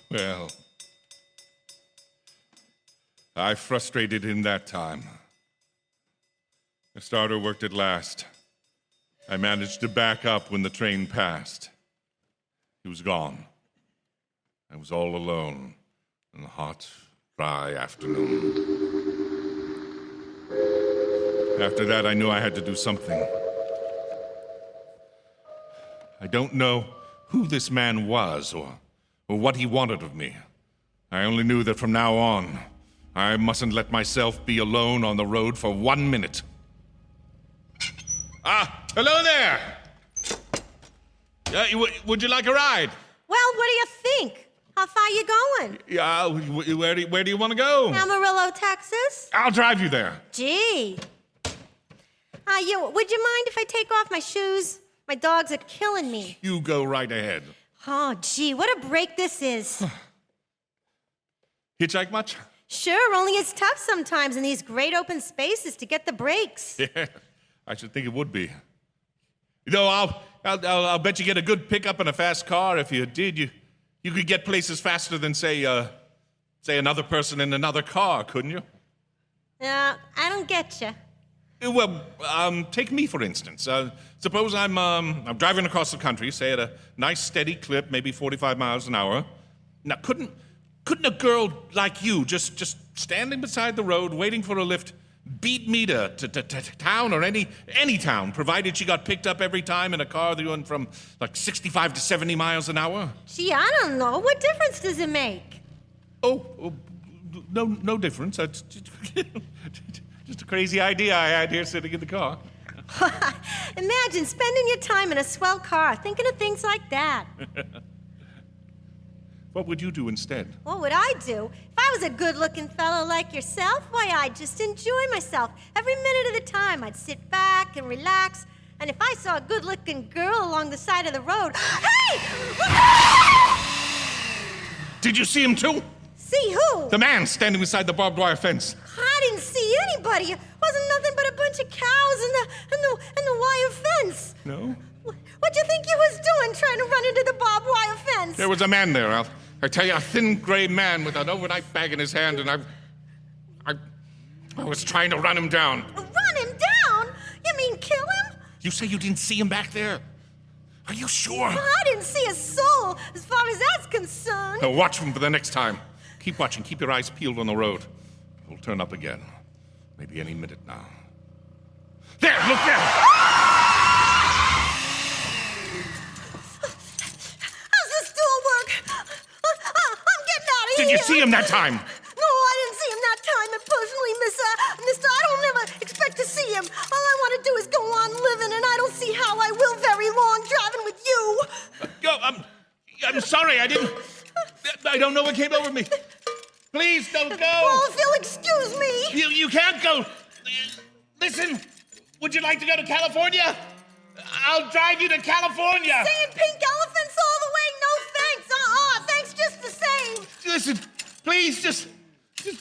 Well, I frustrated him that time. The starter worked at last. I managed to back up when the train passed. He was gone. I was all alone in the hot, dry afternoon. After that, I knew I had to do something. I don't know who this man was or what he wanted of me. I only knew that from now on, I mustn't let myself be alone on the road for 1 minute. Hello there! Would you like a ride? Well, what do you think? How far you going? Where do you want to go? Amarillo, Texas? I'll drive you there. Gee. Would you mind if I take off my shoes? My dogs are killing me. You go right ahead. Oh, gee, what a break this is. Hitchhike much? Sure, only it's tough sometimes in these great open spaces to get the brakes. Yeah, I should think it would be. You know, I'll bet you get a good pickup in a fast car. If you did, you could get places faster than, say another person in another car, couldn't you? I don't get you. Well, take me, for instance. Suppose I'm driving across the country, say at a nice steady clip, maybe 45 miles an hour. Now, couldn't a girl like you, just standing beside the road, waiting for a lift, beat me to town or any town, provided she got picked up every time in a car that went from like 65 to 70 miles an hour? Gee, I don't know. What difference does it make? Oh, no difference. It's just a crazy idea I had here sitting in the car. Imagine spending your time in a swell car thinking of things like that. What would you do instead? What would I do? If I was a good-looking fellow like yourself, why, I'd just enjoy myself. Every minute of the time, I'd sit back and relax. And if I saw a good-looking girl along the side of the road, hey! Did you see him too? See who? The man standing beside the barbed wire fence. I didn't see anybody. It wasn't nothing but a bunch of cows and the wire fence. No? What'd you think you was doing, trying to run into the barbed wire fence? There was a man there. I tell you, a thin gray man with an overnight bag in his hand, and I was trying to run him down. Run him down? You mean kill him? You say you didn't see him back there? Are you sure? Well, I didn't see a soul, as far as that's concerned. Now watch him for the next time. Keep watching. Keep your eyes peeled on the road. We'll turn up again. Maybe any minute now. There, look there! How's this door work? I'm getting out of here. Did you see him that time? No, I didn't see him that time. And personally, mister, I don't ever expect to see him. All I want to do is go on living, and I don't see how I will very long driving with you. I'm sorry, I don't know what came over me. Please don't go. Well, if you'll excuse me. You can't go. Listen, would you like to go to California? I'll drive you to California. Saying pink elephants all the way? No thanks. Thanks just the same. Listen, please, just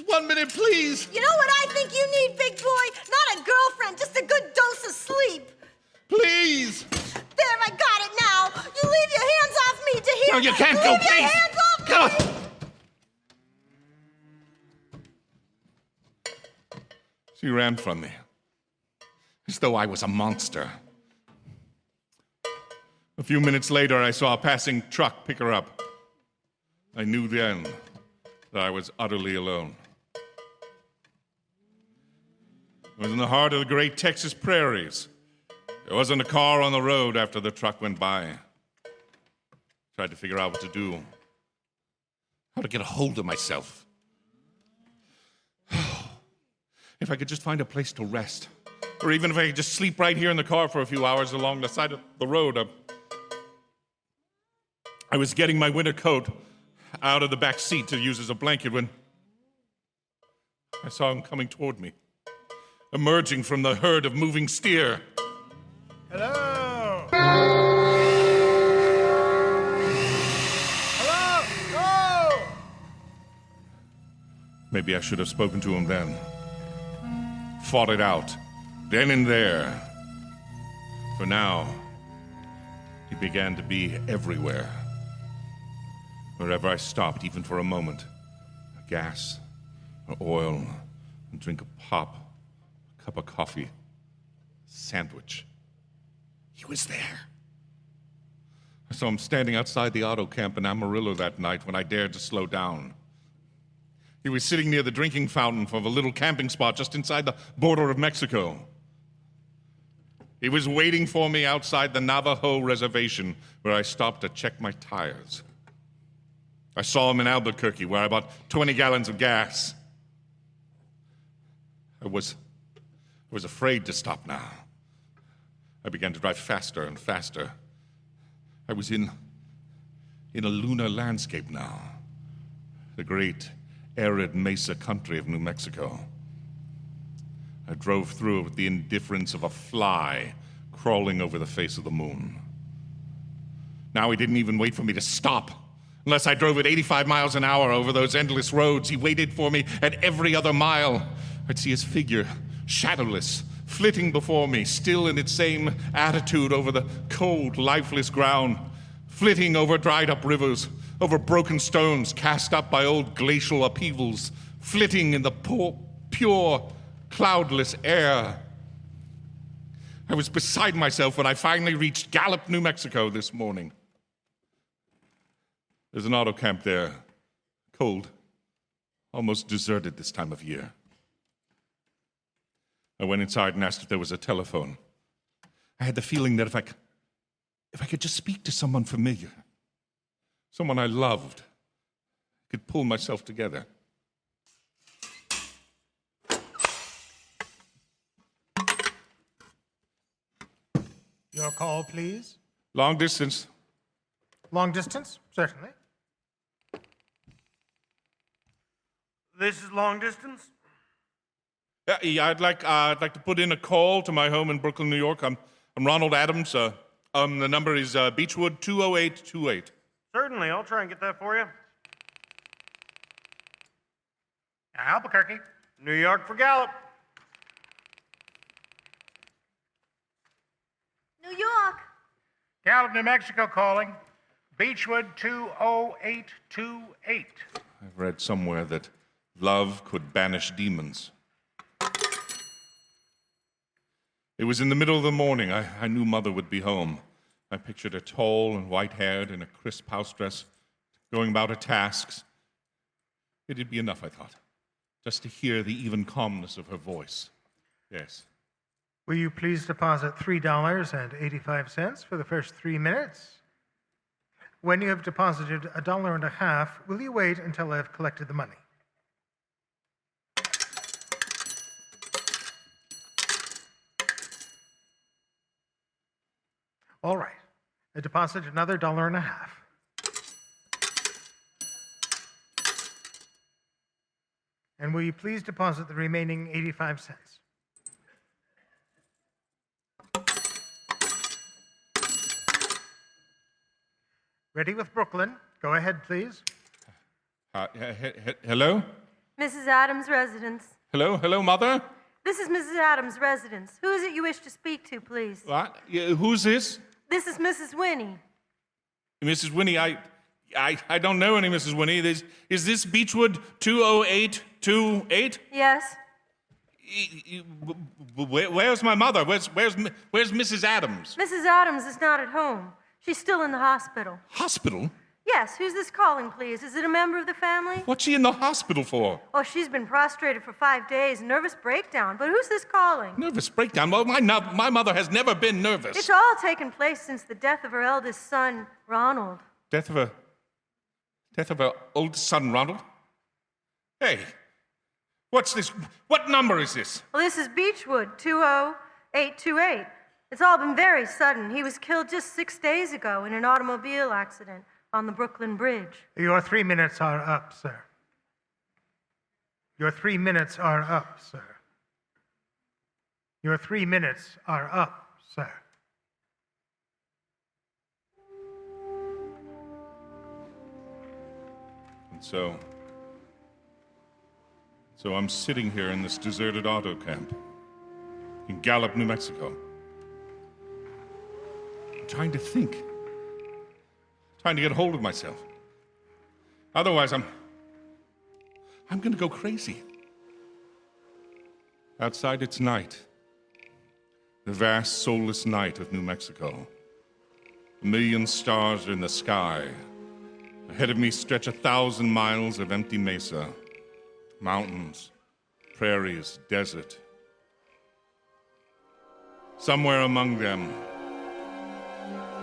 1 minute, please. You know what I think you need, big boy? Not a girlfriend, just a good dose of sleep. Please. There, I got it now. You leave your hands off me to hear. No, you can't go, leave please. Your hands off Go. me. She ran from me, as though I was a monster. A few minutes later, I saw a passing truck pick her up. I knew then that I was utterly alone. I was in the heart of the great Texas prairies. There wasn't a car on the road after the truck went by. Tried to figure out what to do, how to get a hold of myself. If I could just find a place to rest, or even if I could just sleep right here in the car for a few hours along the side of the road. I was getting my winter coat out of the back seat to use as a blanket when I saw him coming toward me, emerging from the herd of moving steer. Hello? Hello? No! Maybe I should have spoken to him then. Fought it out, then and there. For now, he began to be everywhere. Wherever I stopped, even for a moment, a gas, or oil, a drink of pop, a cup of coffee, a sandwich. He was there. I saw him standing outside the auto camp in Amarillo that night when I dared to slow down. He was sitting near the drinking fountain of a little camping spot just inside the border of Mexico. He was waiting for me outside the Navajo reservation where I stopped to check my tires. I saw him in Albuquerque where I bought 20 gallons of gas. I was afraid to stop now. I began to drive faster and faster. I was in a lunar landscape now. The great arid mesa country of New Mexico. I drove through it with the indifference of a fly crawling over the face of the moon. Now he didn't even wait for me to stop. Unless I drove at 85 miles an hour over those endless roads, he waited for me at every other mile. I'd see his figure, shadowless, flitting before me, still in its same attitude over the cold, lifeless ground, flitting over dried-up rivers, over broken stones cast up by old glacial upheavals, flitting in the pure, cloudless air. I was beside myself when I finally reached Gallup, New Mexico this morning. There's an auto camp there, cold, almost deserted this time of year. I went inside and asked if there was a telephone. I had the feeling that if I could just speak to someone familiar, someone I loved, I could pull myself together. Your call, please. Long distance. Long distance? Certainly. This is long distance? Yeah, I'd like to put in a call to my home in Brooklyn, New York. I'm Ronald Adams. The number is Beechwood 20828. Certainly, I'll try and get that for you. Albuquerque. New York for Gallup. New York. Gallup, New Mexico calling. Beechwood 20828. I've read somewhere that love could banish demons. It was in the middle of the morning. I knew Mother would be home. I pictured her tall and white-haired in a crisp house dress, going about her tasks. It'd be enough, I thought, just to hear the even calmness of her voice. Yes. Will you please deposit $3.85 for the first 3 minutes? When you have deposited $1.50, will you wait until I have collected the money? All right. I deposit another $1.50. And will you please deposit the remaining 85 cents? Ready with Brooklyn. Go ahead, please. Hello? Mrs. Adams' residence. Hello, Mother? This is Mrs. Adams' residence. Who is it you wish to speak to, please? What? Yeah, who's this? This is Mrs. Winnie. Mrs. Winnie, I don't know any Mrs. Winnie. Is this Beechwood 20828? Yes. Where's my mother? Where's Mrs. Adams? Mrs. Adams is not at home. She's still in the hospital. Hospital? Yes, who's this calling, please? Is it a member of the family? What's she in the hospital for? Oh, she's been prostrated for 5 days, nervous breakdown. But who's this calling? Nervous breakdown? Well, my mother has never been nervous. It's all taken place since the death of her eldest son, Ronald. Death of her oldest son, Ronald? Hey, what's this? What number is this? Well, this is Beechwood 20828. It's all been very sudden. He was killed just 6 days ago in an automobile accident on the Brooklyn Bridge. Your 3 minutes are up, sir. Your 3 minutes are up, sir. Your 3 minutes are up, sir. And so I'm sitting here in this deserted auto camp in Gallup, New Mexico. I'm trying to think. Trying to get hold of myself. Otherwise, I'm going to go crazy. Outside, it's night. The vast, soulless night of New Mexico. A million stars are in the sky. Ahead of me stretch 1,000 miles of empty mesa. Mountains, prairies, desert. Somewhere among them,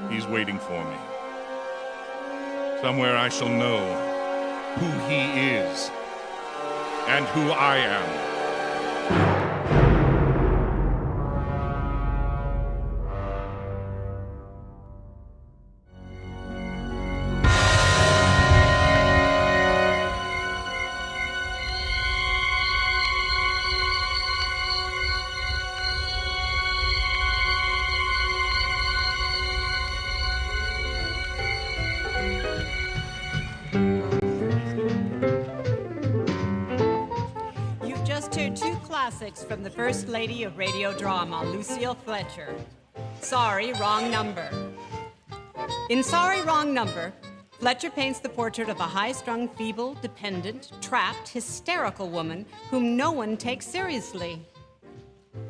he's waiting for me. Somewhere I shall know who he is and who I am. classics from the First Lady of Radio Drama, Lucille Fletcher. Sorry, Wrong Number. In Sorry, Wrong Number, Fletcher paints the portrait of a high-strung, feeble, dependent, trapped, hysterical woman whom no one takes seriously.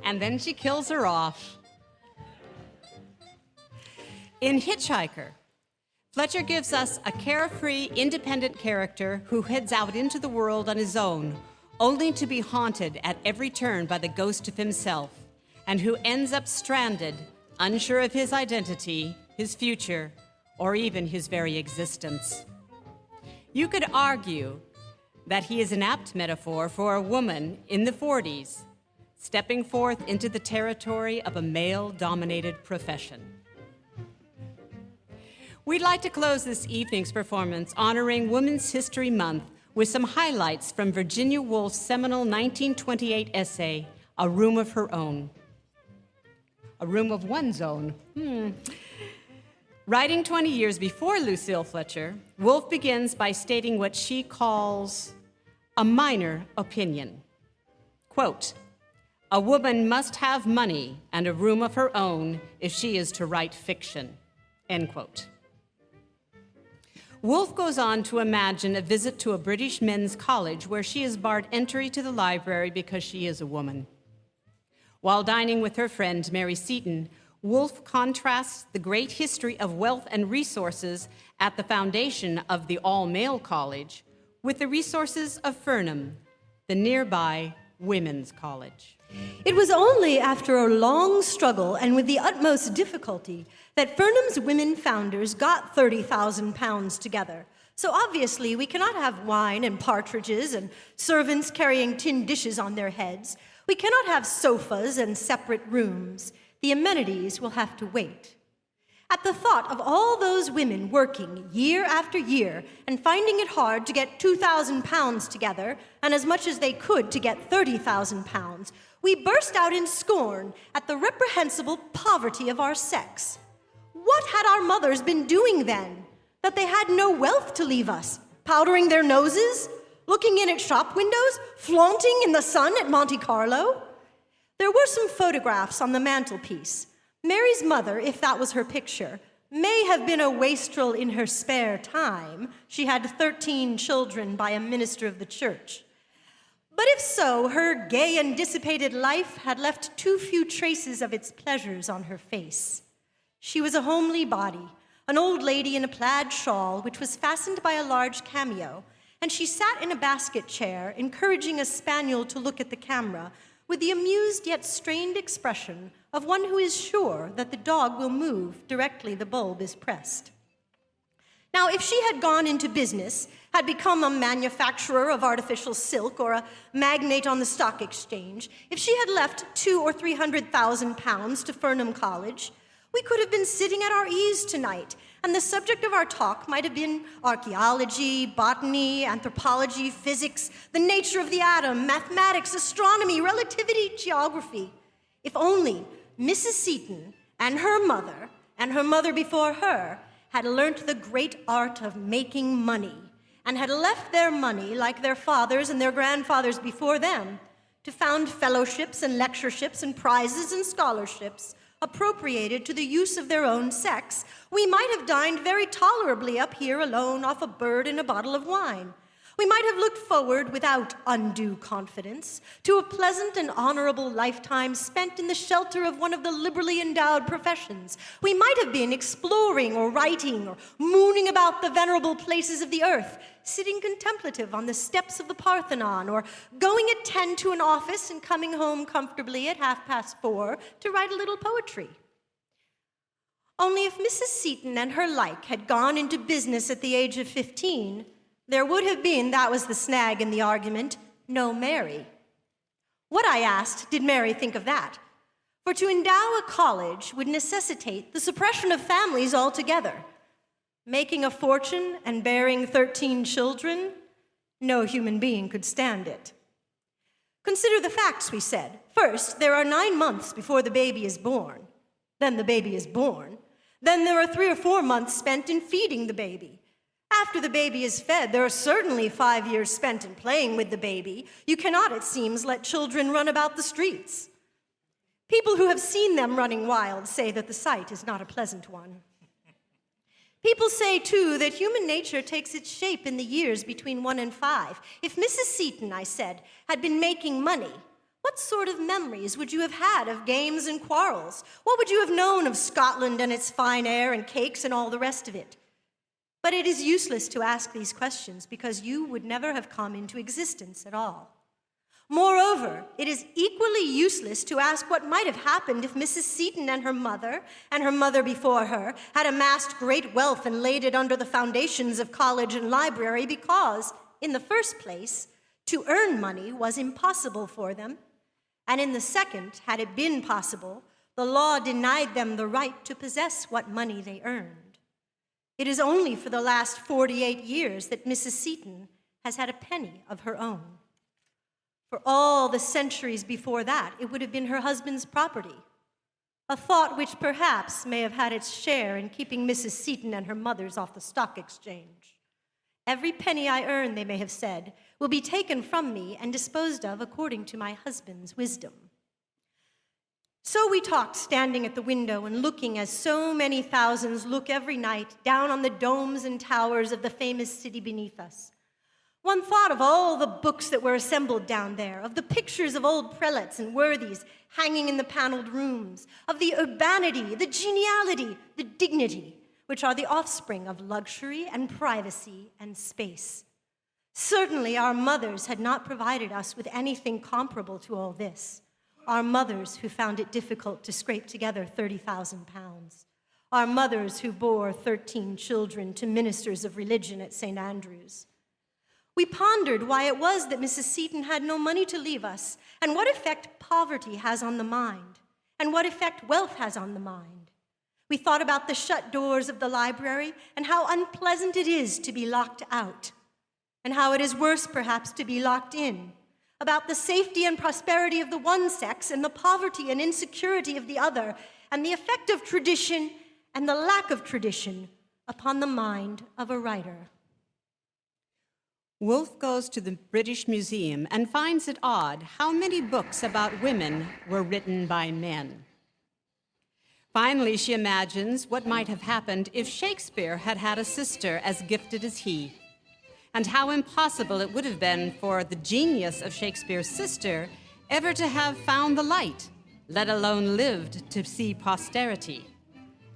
And then she kills her off. In Hitchhiker, Fletcher gives us a carefree, independent character who heads out into the world on his own, only to be haunted at every turn by the ghost of himself, and who ends up stranded, unsure of his identity, his future, or even his very existence. You could argue that he is an apt metaphor for a woman in the 40s, stepping forth into the territory of a male-dominated profession. We'd like to close this evening's performance honoring Women's History Month with some highlights from Virginia Woolf's seminal 1928 essay, A Room of Her Own. A room of one's own. Writing 20 years before Lucille Fletcher, Woolf begins by stating what she calls a minor opinion. Quote, "A woman must have money and a room of her own if she is to write fiction." End quote. Woolf goes on to imagine a visit to a British men's college where she is barred entry to the library because she is a woman. While dining with her friend Mary Seton, Woolf contrasts the great history of wealth and resources at the foundation of the all-male college with the resources of Furnham, the nearby women's college. It was only after a long struggle and with the utmost difficulty that Furnham's women founders got 30,000 pounds together. So obviously we cannot have wine and partridges and servants carrying tin dishes on their heads. We cannot have sofas and separate rooms. The amenities will have to wait. At the thought of all those women working year after year and finding it hard to get 2,000 pounds together and as much as they could to get 30,000 pounds, we burst out in scorn at the reprehensible poverty of our sex. What had our mothers been doing then, that they had no wealth to leave us? Powdering their noses? Looking in at shop windows? Flaunting in the sun at Monte Carlo? There were some photographs on the mantelpiece. Mary's mother, if that was her picture, may have been a wastrel in her spare time. She had 13 children by a minister of the church. But if so, her gay and dissipated life had left too few traces of its pleasures on her face. She was a homely body, an old lady in a plaid shawl which was fastened by a large cameo, and she sat in a basket chair, encouraging a spaniel to look at the camera with the amused yet strained expression of one who is sure that the dog will move directly the bulb is pressed. Now, if she had gone into business, had become a manufacturer of artificial silk or a magnate on the stock exchange, if she had left 200,000 or 300,000 pounds to Furnham College, we could have been sitting at our ease tonight, and the subject of our talk might have been archaeology, botany, anthropology, physics, the nature of the atom, mathematics, astronomy, relativity, geography. If only Mrs. Seton and her mother before her, had learnt the great art of making money, and had left their money, like their fathers and their grandfathers before them, to found fellowships and lectureships and prizes and scholarships appropriated to the use of their own sex, we might have dined very tolerably up here alone off a bird and a bottle of wine. We might have looked forward without undue confidence to a pleasant and honorable lifetime spent in the shelter of one of the liberally endowed professions. We might have been exploring or writing or mooning about the venerable places of the earth, sitting contemplative on the steps of the Parthenon, or going at 10 to an office and coming home comfortably at 4:30 to write a little poetry. Only if Mrs. Seton and her like had gone into business at the age of 15, there would have been, that was the snag in the argument, no Mary. What, I asked, did Mary think of that? For to endow a college would necessitate the suppression of families altogether. Making a fortune and bearing 13 children, no human being could stand it. Consider the facts, we said. First, there are 9 months before the baby is born. Then the baby is born. Then there are 3 or 4 months spent in feeding the baby. After the baby is fed, there are certainly 5 years spent in playing with the baby. You cannot, it seems, let children run about the streets. People who have seen them running wild say that the sight is not a pleasant one. People say, too, that human nature takes its shape in the years between 1 and 5. If Mrs. Seton, I said, had been making money, what sort of memories would you have had of games and quarrels? What would you have known of Scotland and its fine air and cakes and all the rest of it? But it is useless to ask these questions because you would never have come into existence at all. Moreover, it is equally useless to ask what might have happened if Mrs. Seton and her mother before her, had amassed great wealth and laid it under the foundations of college and library because, in the first place, to earn money was impossible for them, and in the second, had it been possible, the law denied them the right to possess what money they earned. It is only for the last 48 years that Mrs. Seton has had a penny of her own. For all the centuries before that, it would have been her husband's property, a thought which perhaps may have had its share in keeping Mrs. Seton and her mothers off the stock exchange. Every penny I earn, they may have said, will be taken from me and disposed of according to my husband's wisdom. So we talked, standing at the window and looking as so many thousands look every night down on the domes and towers of the famous city beneath us. One thought of all the books that were assembled down there, of the pictures of old prelates and worthies hanging in the paneled rooms, of the urbanity, the geniality, the dignity, which are the offspring of luxury and privacy and space. Certainly our mothers had not provided us with anything comparable to all this. Our mothers who found it difficult to scrape together 30,000 pounds. Our mothers who bore 13 children to ministers of religion at St. Andrews. We pondered why it was that Mrs. Seton had no money to leave us, and what effect poverty has on the mind, and what effect wealth has on the mind. We thought about the shut doors of the library, and how unpleasant it is to be locked out, and how it is worse, perhaps, to be locked in. About the safety and prosperity of the one sex and the poverty and insecurity of the other, and the effect of tradition and the lack of tradition upon the mind of a writer. Wolfe goes to the British Museum and finds it odd how many books about women were written by men. Finally, she imagines what might have happened if Shakespeare had had a sister as gifted as he, and how impossible it would have been for the genius of Shakespeare's sister ever to have found the light, let alone lived to see posterity.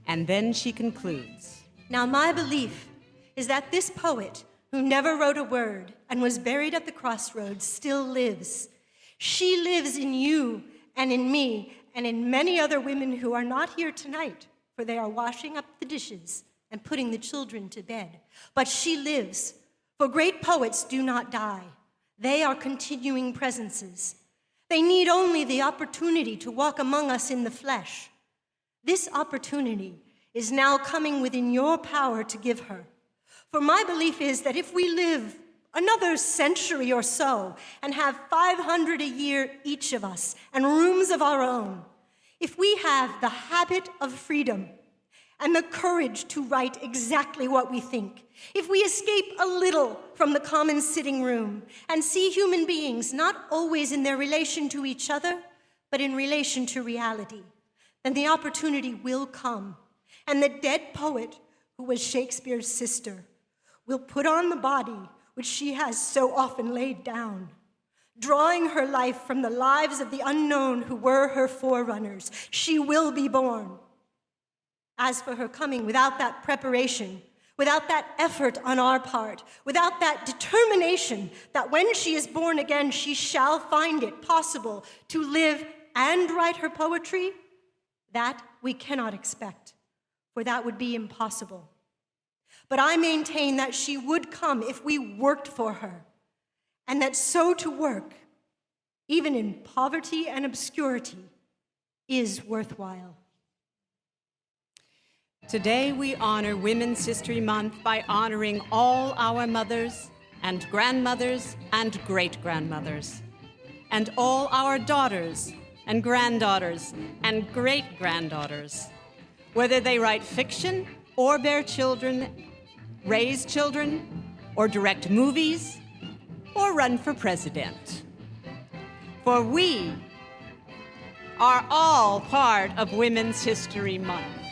And then she concludes. Now, my belief is that this poet, who never wrote a word and was buried at the crossroads, still lives. She lives in you and in me and in many other women who are not here tonight, for they are washing up the dishes and putting the children to bed. But she lives. For great poets do not die. They are continuing presences. They need only the opportunity to walk among us in the flesh. This opportunity is now coming within your power to give her. For my belief is that if we live another century or so and have 500 a year each of us and rooms of our own, if we have the habit of freedom and the courage to write exactly what we think, if we escape a little from the common sitting room and see human beings not always in their relation to each other, but in relation to reality, then the opportunity will come, and the dead poet, who was Shakespeare's sister, will put on the body which she has so often laid down, drawing her life from the lives of the unknown who were her forerunners. She will be born. As for her coming without that preparation, without that effort on our part, without that determination that when she is born again, she shall find it possible to live and write her poetry, that we cannot expect, for that would be impossible. But I maintain that she would come if we worked for her, and that so to work, even in poverty and obscurity, is worthwhile. Today we honor Women's History Month by honoring all our mothers and grandmothers and great-grandmothers, and all our daughters and granddaughters and great-granddaughters, whether they write fiction or bear children raise children, or direct movies, or run for president. For we are all part of Women's History Month.